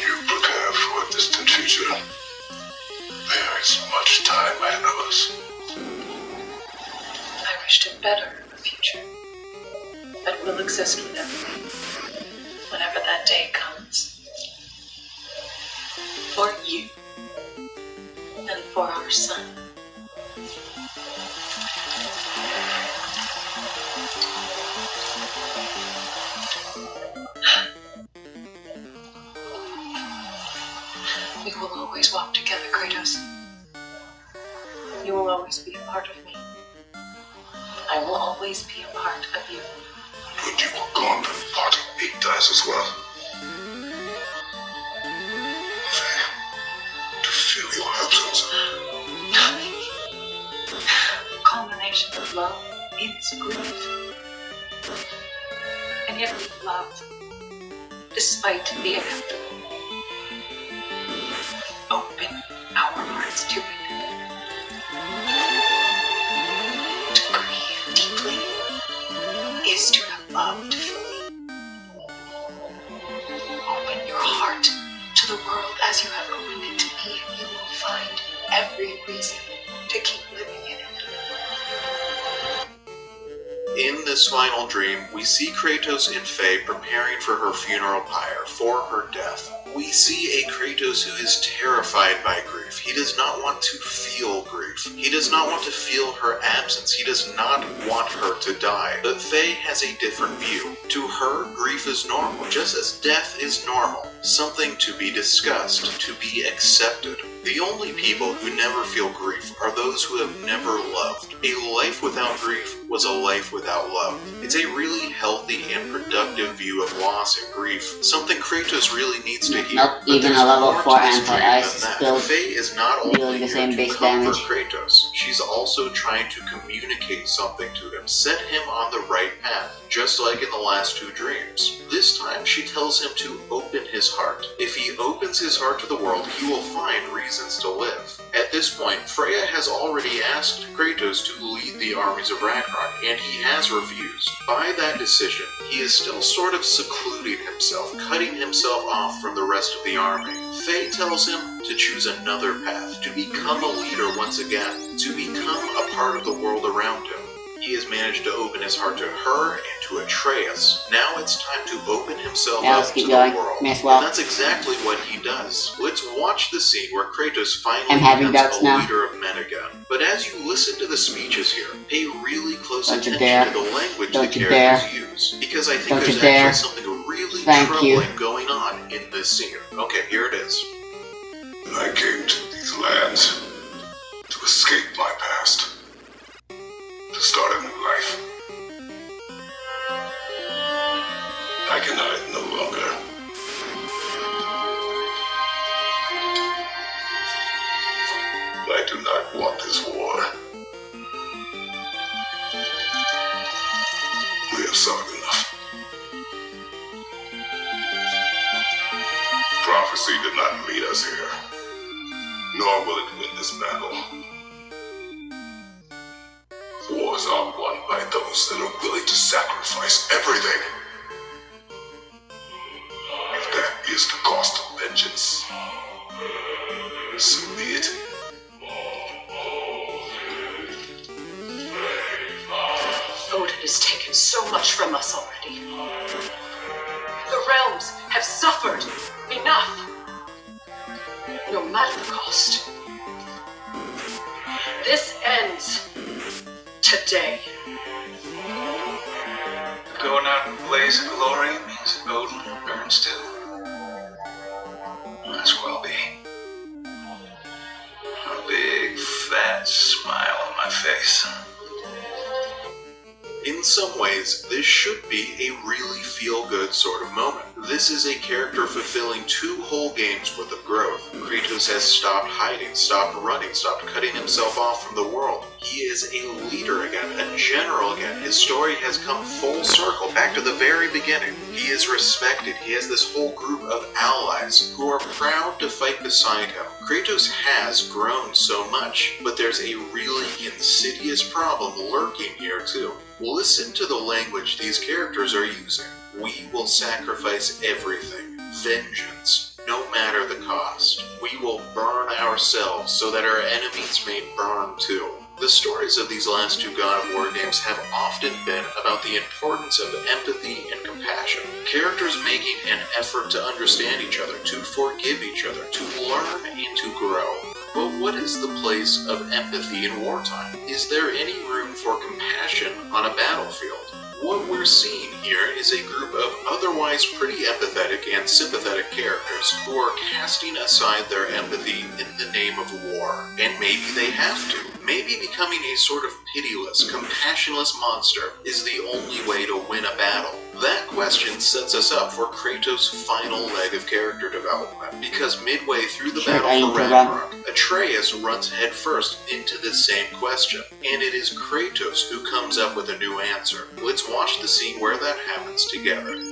You prepare for a distant future. There is much time ahead of us. I wished it better a future that will exist without me whenever that day comes. For you and for our son. We will always walk together, Kratos. You will always be a part of me. I will always be a part of you. But you were gone, and part of me dies as well. To feel your absence. The culmination of love is grief. And yet we love, despite the inevitable. Open our hearts to it. To grieve deeply is to have loved fully. Open your heart to the world as you have opened it to me, and you will find every reason to keep living in it. In this final dream, we see Kratos and Faye preparing for her funeral pyre, for her death. We see a Kratos who is terrified by grief. He does not want to feel grief. He does not want to feel her absence. He does not want her to die. But Faye has a different view. To her, grief is normal, just as death is normal. Something to be discussed, to be accepted. The only people who never feel grief are those who have never loved. A life without grief was a life without love. It's a really healthy and productive view of loss and grief, something Kratos really needs to hear. Not But even there's a level more 4 to this dream anti-ice than that. still Faye is not dealing only the here same to base comfort damage. Kratos, she's also trying to communicate something to him, set him on the right path, just like in the last two dreams. This time she tells him to open his heart. If he opens his heart to the world, he will find reasons to live. At this point, Freya has already asked Kratos to lead the armies of Ragnarok, and he has refused. By that decision, he is still sort of secluding himself, cutting himself off from the rest of the army. Faye tells him to choose another path, to become a leader once again, to become a part of the world around him. He has managed to open his heart to her and to Atreus. Now it's time to open himself Yeah, up let's to keep the going. world. May as well. And that's exactly what he does. Let's watch the scene where Kratos finally I'm having becomes doubts a now. leader of men again. But as you listen to the speeches here, pay really close Don't you attention dare. to the language Don't the you characters use. Because I think Don't you there's dare. actually something really Thank you. troubling going on in this scene. Okay, here it is. I came to these lands to escape my past, to start a new life. I can hide no longer. I do not want this war. We have suffered enough. Prophecy did not lead us here, nor will it win this battle. Wars are won by those that are willing to sacrifice everything. If that is the cost of vengeance, so be it. Odin has taken so much from us already. The realms have suffered enough. No matter the cost. This ends today. Going out in a blaze of glory means that Odin burns too. Might as well be. A big fat smile on my face. In some ways, this should be a really feel-good sort of moment. This is a character fulfilling 2 whole games worth of growth. Kratos has stopped hiding, stopped running, stopped cutting himself off from the world. He is a leader again, a general again. His story has come full circle, back to the very beginning. He is respected. He has this whole group of allies who are proud to fight beside him. Kratos has grown so much, but there's a really insidious problem lurking here too. Listen to the language these characters are using. We will sacrifice everything. Vengeance, no matter the cost. We will burn ourselves so that our enemies may burn too. The stories of these last two God of War games have often been about the importance of empathy and compassion. Characters making an effort to understand each other, to forgive each other, to learn and to grow. But what is the place of empathy in wartime? Is there any room for compassion on a battlefield? What we're seeing here is a group of otherwise pretty empathetic and sympathetic characters who are casting aside their empathy in the name of war. And maybe they have to. Maybe becoming a sort of pitiless, compassionless monster is the only way to win a battle. That question sets us up for Kratos' final leg of character development, because midway through the battle for Ragnarok, Atreus runs headfirst into this same question, and it is Kratos who comes up with a new answer. Let's watch the scene where that happens together. You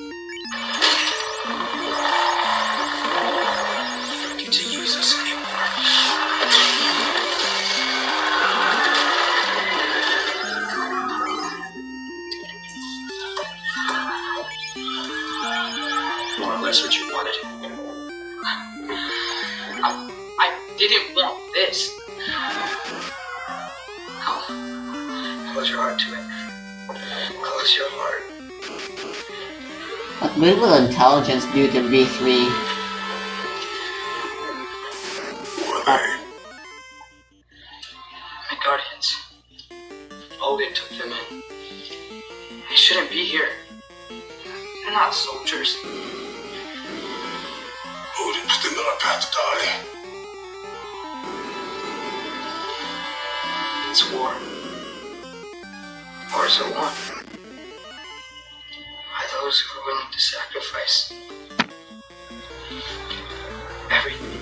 don't get to use us anymore. More or less what you wanted. I didn't want this. Close your heart to it. Close your heart. What good will intelligence do to V3? Who are they? My guardians. Odin took them in. They shouldn't be here. They're not soldiers. Odin put them on a path to die. It's war. Wars are won by those who are willing to sacrifice everything.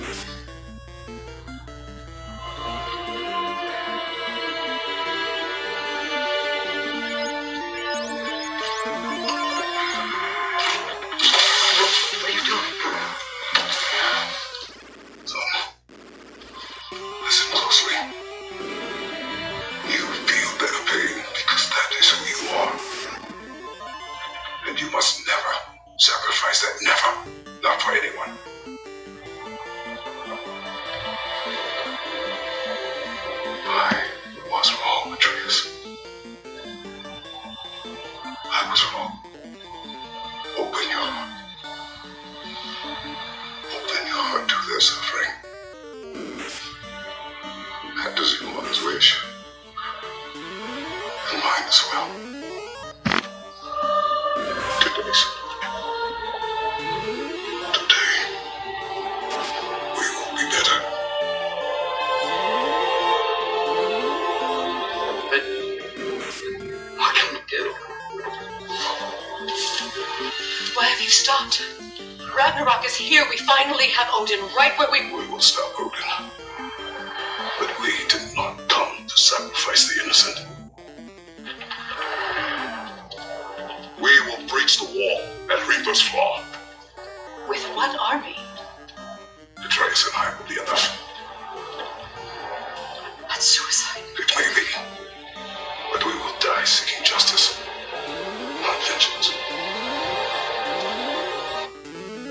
What are you doing? Son, listen closely. You feel their pain because that is who you are. And you must never sacrifice that. Never. Not for anyone. I was wrong, Atreus. I was wrong. Open your heart. Open your heart to their suffering. That is your mother's wish. And mine as well. Today, we will be better. But what can we do? Why have you stopped? Ragnarok is here. We finally have Odin right where we... We will stop Odin. But we did not come to sacrifice the innocent. We will breach the wall at Reaper's Flaw. With what army? Atreus and I will be enough. That's suicide. It may be. But we will die seeking justice, not vengeance.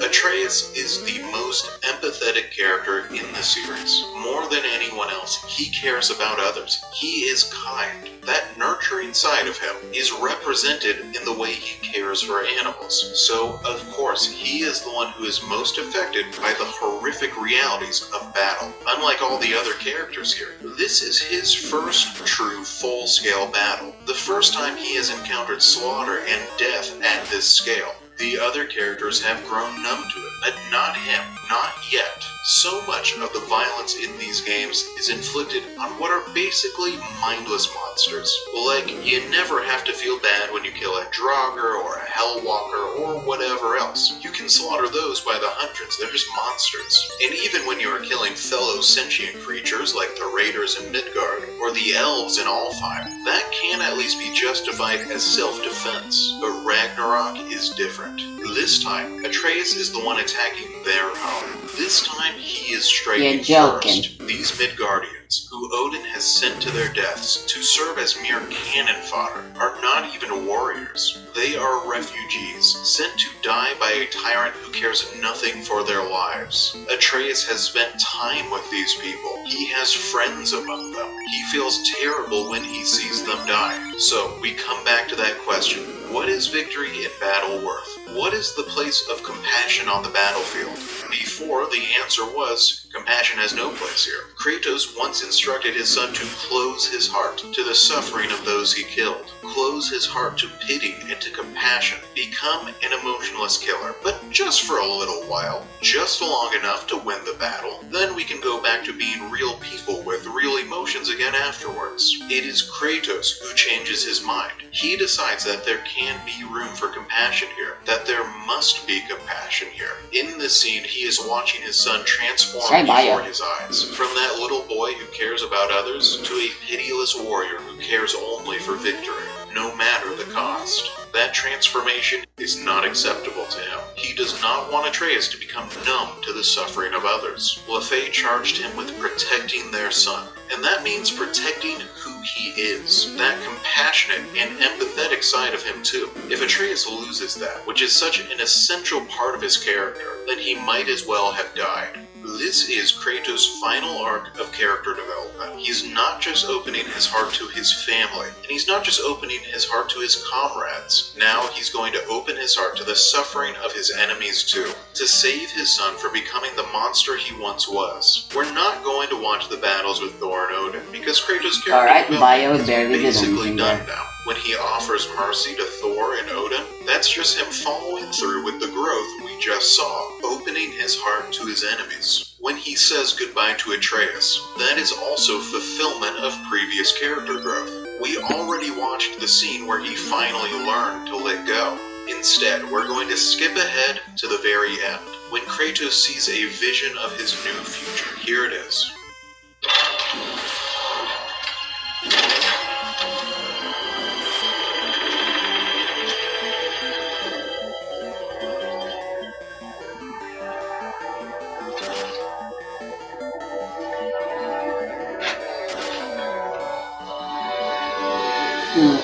Atreus is the most empathetic character in the series. More than anyone else, he cares about others. He is kind. That nurturing side of him is represented in the way he cares for animals. So, of course, he is the one who is most affected by the horrific realities of battle. Unlike all the other characters here, this is his first true full-scale battle. The first time he has encountered slaughter and death at this scale. The other characters have grown numb to it, but not him, not yet. So much of the violence in these games is inflicted on what are basically mindless monsters. Like, you never have to feel bad when you kill a Draugr or a Hellwalker or whatever else. You can slaughter those by the hundreds. They're just monsters. And even when you are killing fellow sentient creatures like the Raiders in Midgard, or the Elves in Alfheim, that can at least be justified as self-defense. But Ragnarok is different. This time, Atreus is the one attacking their home. This time, he is striking first. These Midgardians, who Odin has sent to their deaths to serve as mere cannon fodder, are not even warriors. They are refugees, sent to die by a tyrant who cares nothing for their lives. Atreus has spent time with these people. He has friends among them. He feels terrible when he sees them die. So, we come back to that question. What is victory in battle worth? What is the place of compassion on the battlefield? Before, the answer was, compassion has no place here. Kratos once instructed his son to close his heart to the suffering of those he killed. Close his heart to pity and to compassion. Become an emotionless killer, but just for a little while. Just long enough to win the battle. Then we can go back to being real people with real emotions again afterwards. It is Kratos who changes his mind. He decides that there can be room for compassion here, that there must be compassion here. In this scene, he is watching his son transform before his eyes. From that little boy who cares about others, to a pitiless warrior who cares only for victory, no matter the cost. That transformation is not acceptable to him. He does not want Atreus to become numb to the suffering of others. Lefay charged him with protecting their son, and that means protecting who he is. That compassionate and empathetic side of him too. If Atreus loses that, which is such an essential part of his character, then he might as well have died. This is Kratos' final arc of character development. He's not just opening his heart to his family, and he's not just opening his heart to his comrades. Now he's going to open his heart to the suffering of his enemies too, to save his son from becoming the monster he once was. We're not going to watch the battles with Thor and Odin, because Kratos' character development is basically done now. When he offers mercy to Thor and Odin, that's just him following through with the growth we just saw, opening his heart to his enemies. When he says goodbye to Atreus, that is also fulfillment of previous character growth. We already watched the scene where he finally learned to let go. Instead, we're going to skip ahead to the very end, when Kratos sees a vision of his new future. Here it is.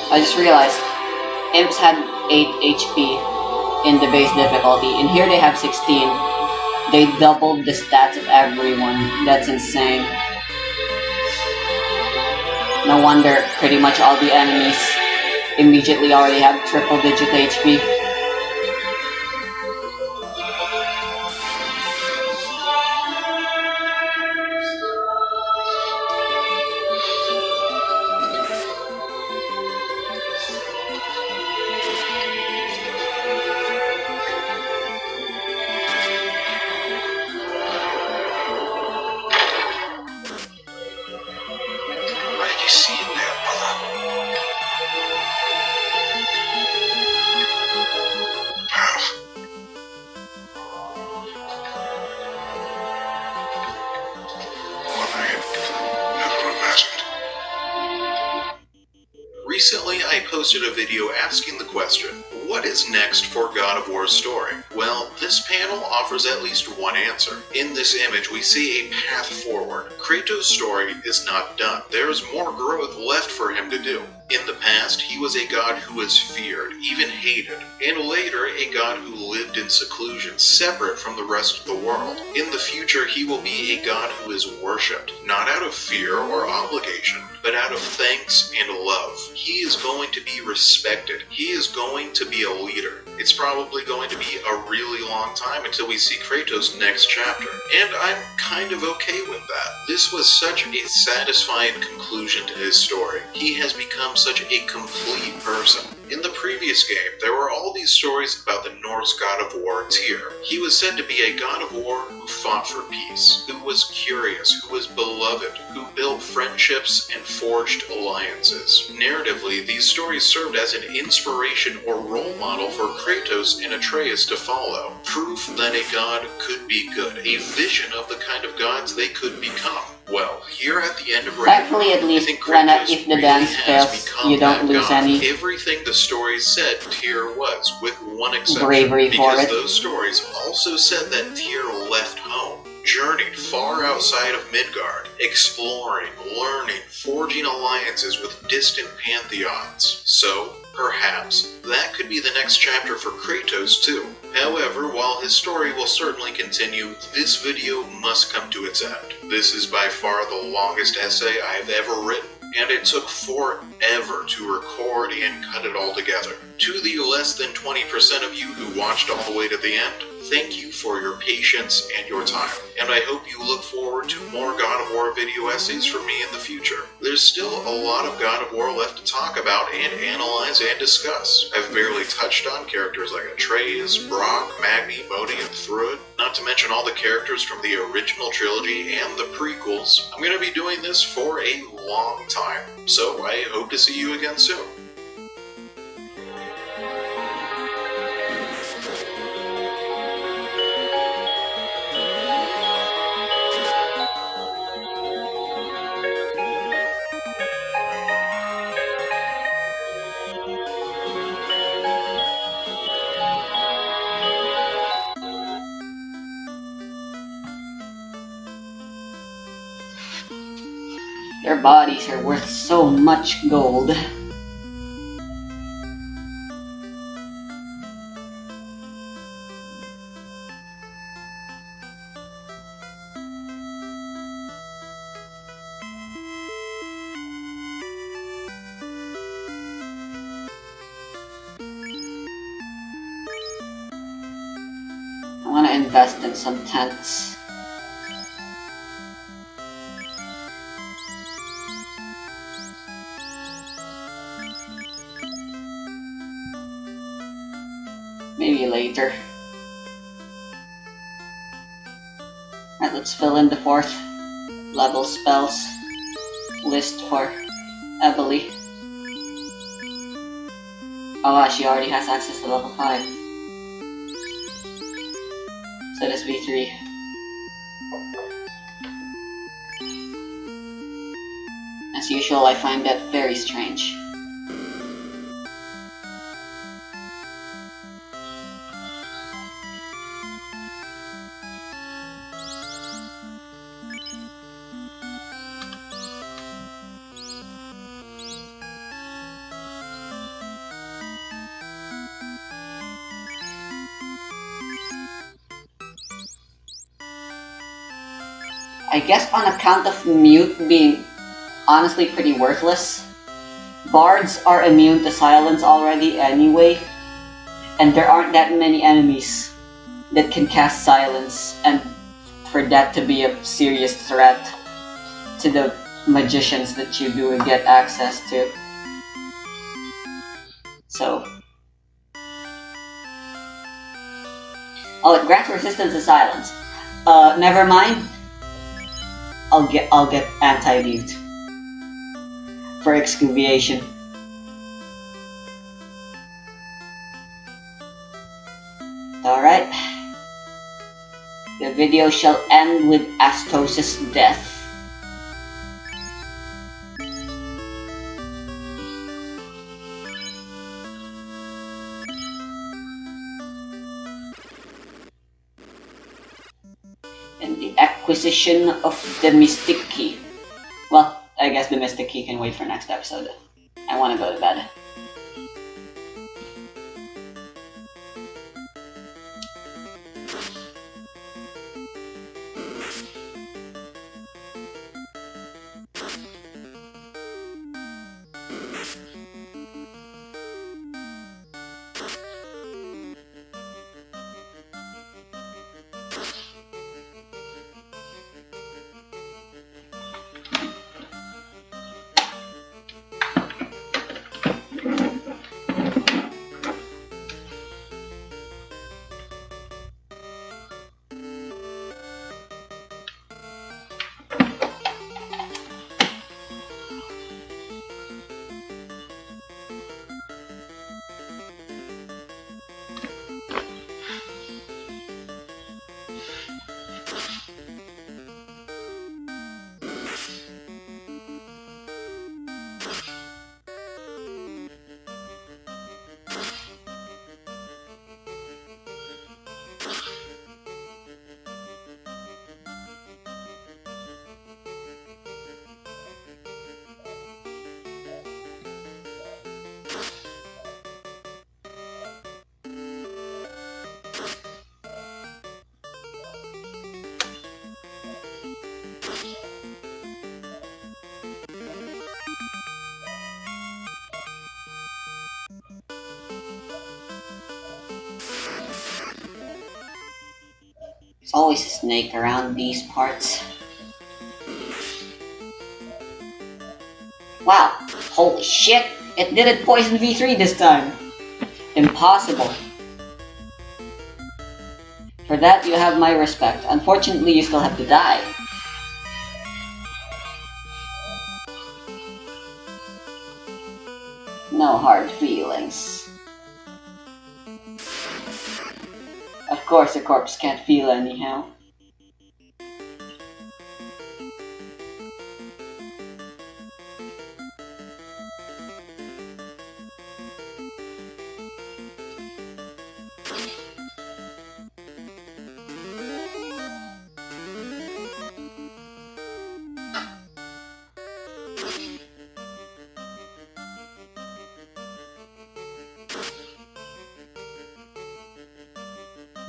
I just realized, Imps had 8 HP in the base difficulty, and here they have 16. They doubled the stats of everyone. That's insane. No wonder pretty much all the enemies immediately already have triple-digit HP. Recently, I posted a video asking the question, what is next for God of War's story? Well, this panel offers at least one answer. In this image, we see a path forward. Kratos' story is not done. There is more growth left for him to do. In the past, he was a god who was feared, even hated, and later a god who lived in seclusion, separate from the rest of the world. In the future, he will be a god who is worshipped, not out of fear or obligation, but out of thanks and love. He is going to be respected. He is going to be a leader. It's probably going to be a really long time until we see Kratos' next chapter, and I'm kind of okay with that. This was such a satisfying conclusion to his story. He has become such a complete person. In the previous game, there were all these stories about the Norse god of war, Tyr. He was said to be a god of war who fought for peace, who was curious, who was beloved, who built friendships and forged alliances. Narratively, these stories served as an inspiration or role model for Kratos and Atreus to follow. Proof that a god could be good, a vision of the kind of gods they could become. Well, here at the end of Thankfully, at least when if the dance fails, you don't lose any everything the stories said Tyr was, with one exception. bravery for because it. those stories also said that Tyr left home, journeyed far outside of Midgard, exploring, learning, forging alliances with distant pantheons. So, perhaps, that could be the next chapter for Kratos too. However, while his story will certainly continue, this video must come to its end. This is by far the longest essay I've ever written, and it took forever to record and cut it all together. To the less than 20% of you who watched all the way to the end, thank you for your patience and your time, and I hope you look forward to more God of War video essays from me in the future. There's still a lot of God of War left to talk about and analyze and discuss. I've barely touched on characters like Atreus, Brock, Magni, Modi, and Thrud, not to mention all the characters from the original trilogy and the prequels. I'm going to be doing this for a long time, so I hope to see you again soon. Their bodies are worth so much gold. I want to invest in some tents. Maybe later. Alright, let's fill in the 4th level spells list for Eboli. Oh wow, she already has access to level 5. So does V3. As usual, I find that very strange. I guess on account of mute being honestly pretty worthless, bards are immune to silence already anyway, and there aren't that many enemies that can cast silence, and for that to be a serious threat to the magicians that you do get access to. So, oh, it grants resistance to silence. Never mind. I'll get anti-mute for excavation. Alright. The video shall end with Astos' death. And the acquisition of the Mystic Key. Well, I guess the Mystic Key can wait for next episode. I want to go to bed. There's always a snake around these parts. Wow, holy shit! It didn't poison V3 this time! Impossible. For that, you have my respect. Unfortunately, you still have to die. No hard feelings. Of course, a corpse can't feel anyhow.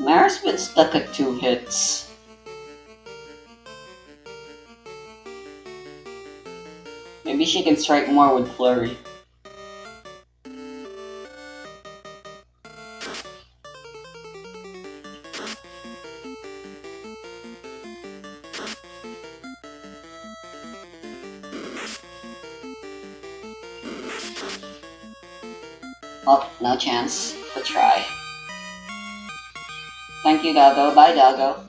Mara's been stuck at 2 hits. Maybe she can strike more with Flurry. Oh, no chance. But try. Thank you, Doggo. Bye, Doggo.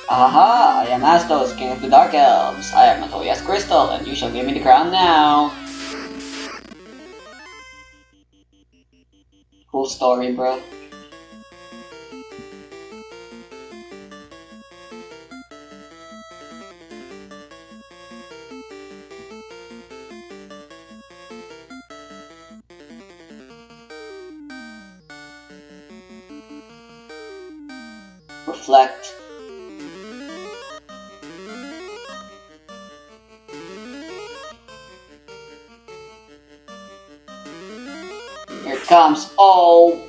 Aha! I am Astos, King of the Dark Elves. I am Matoya's Crystal, and you shall give me the crown now. Cool story, bro. Reflect. Here it comes. Oh!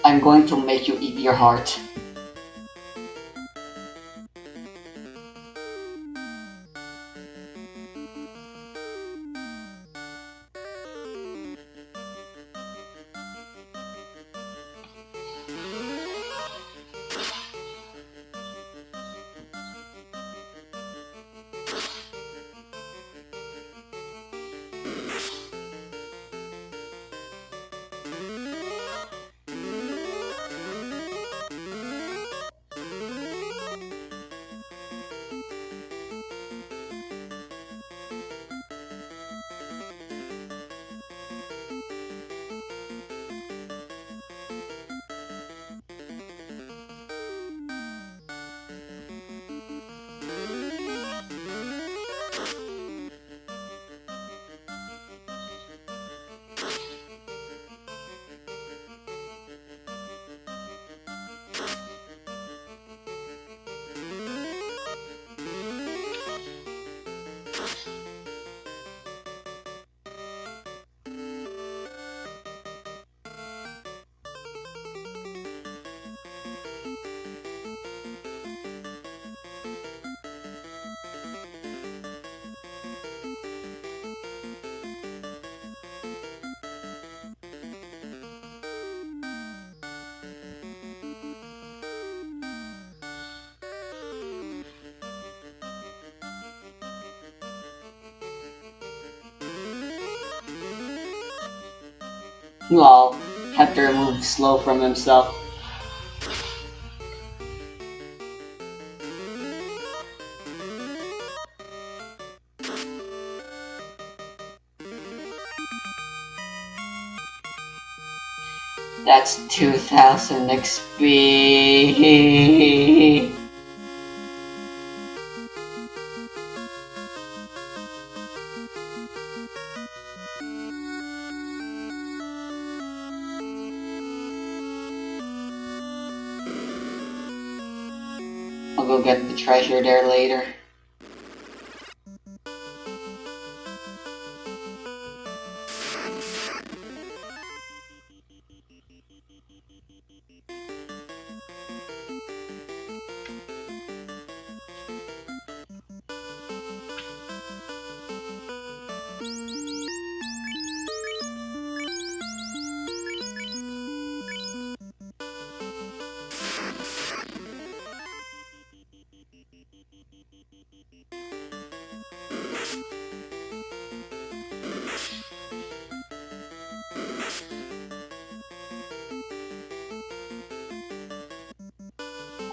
I'm going to make you eat your heart. Lol. Had to remove slow from himself. That's 2000 XP. go get the treasure there later.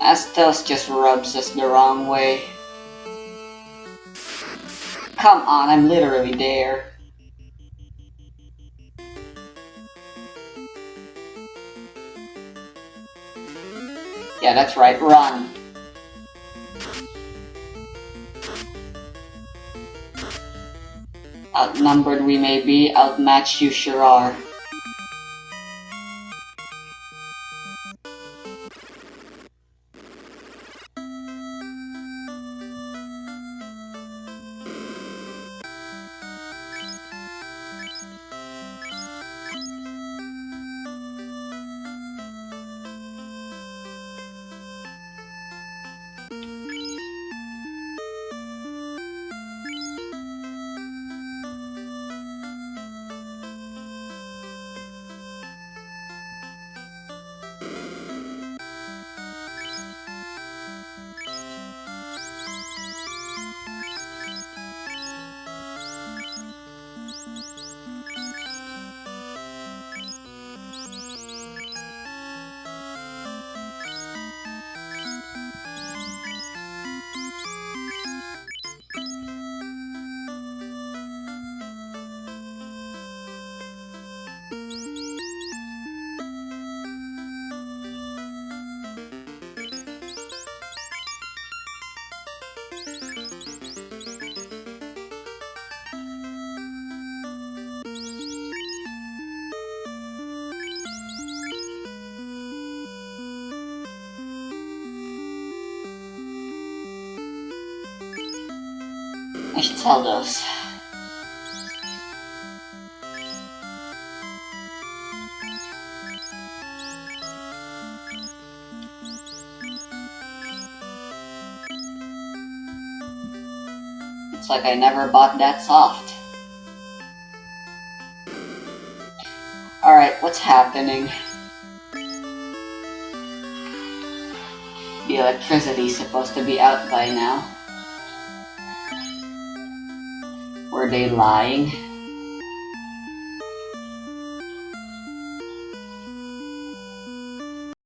Astos just rubs us the wrong way. Come on, I'm literally there. Yeah, that's right, run. Outnumbered we may be, outmatched you sure are. I should sell those. It's like I never bought that soft. Alright, what's happening? The electricity's supposed to be out by now. Were they lying?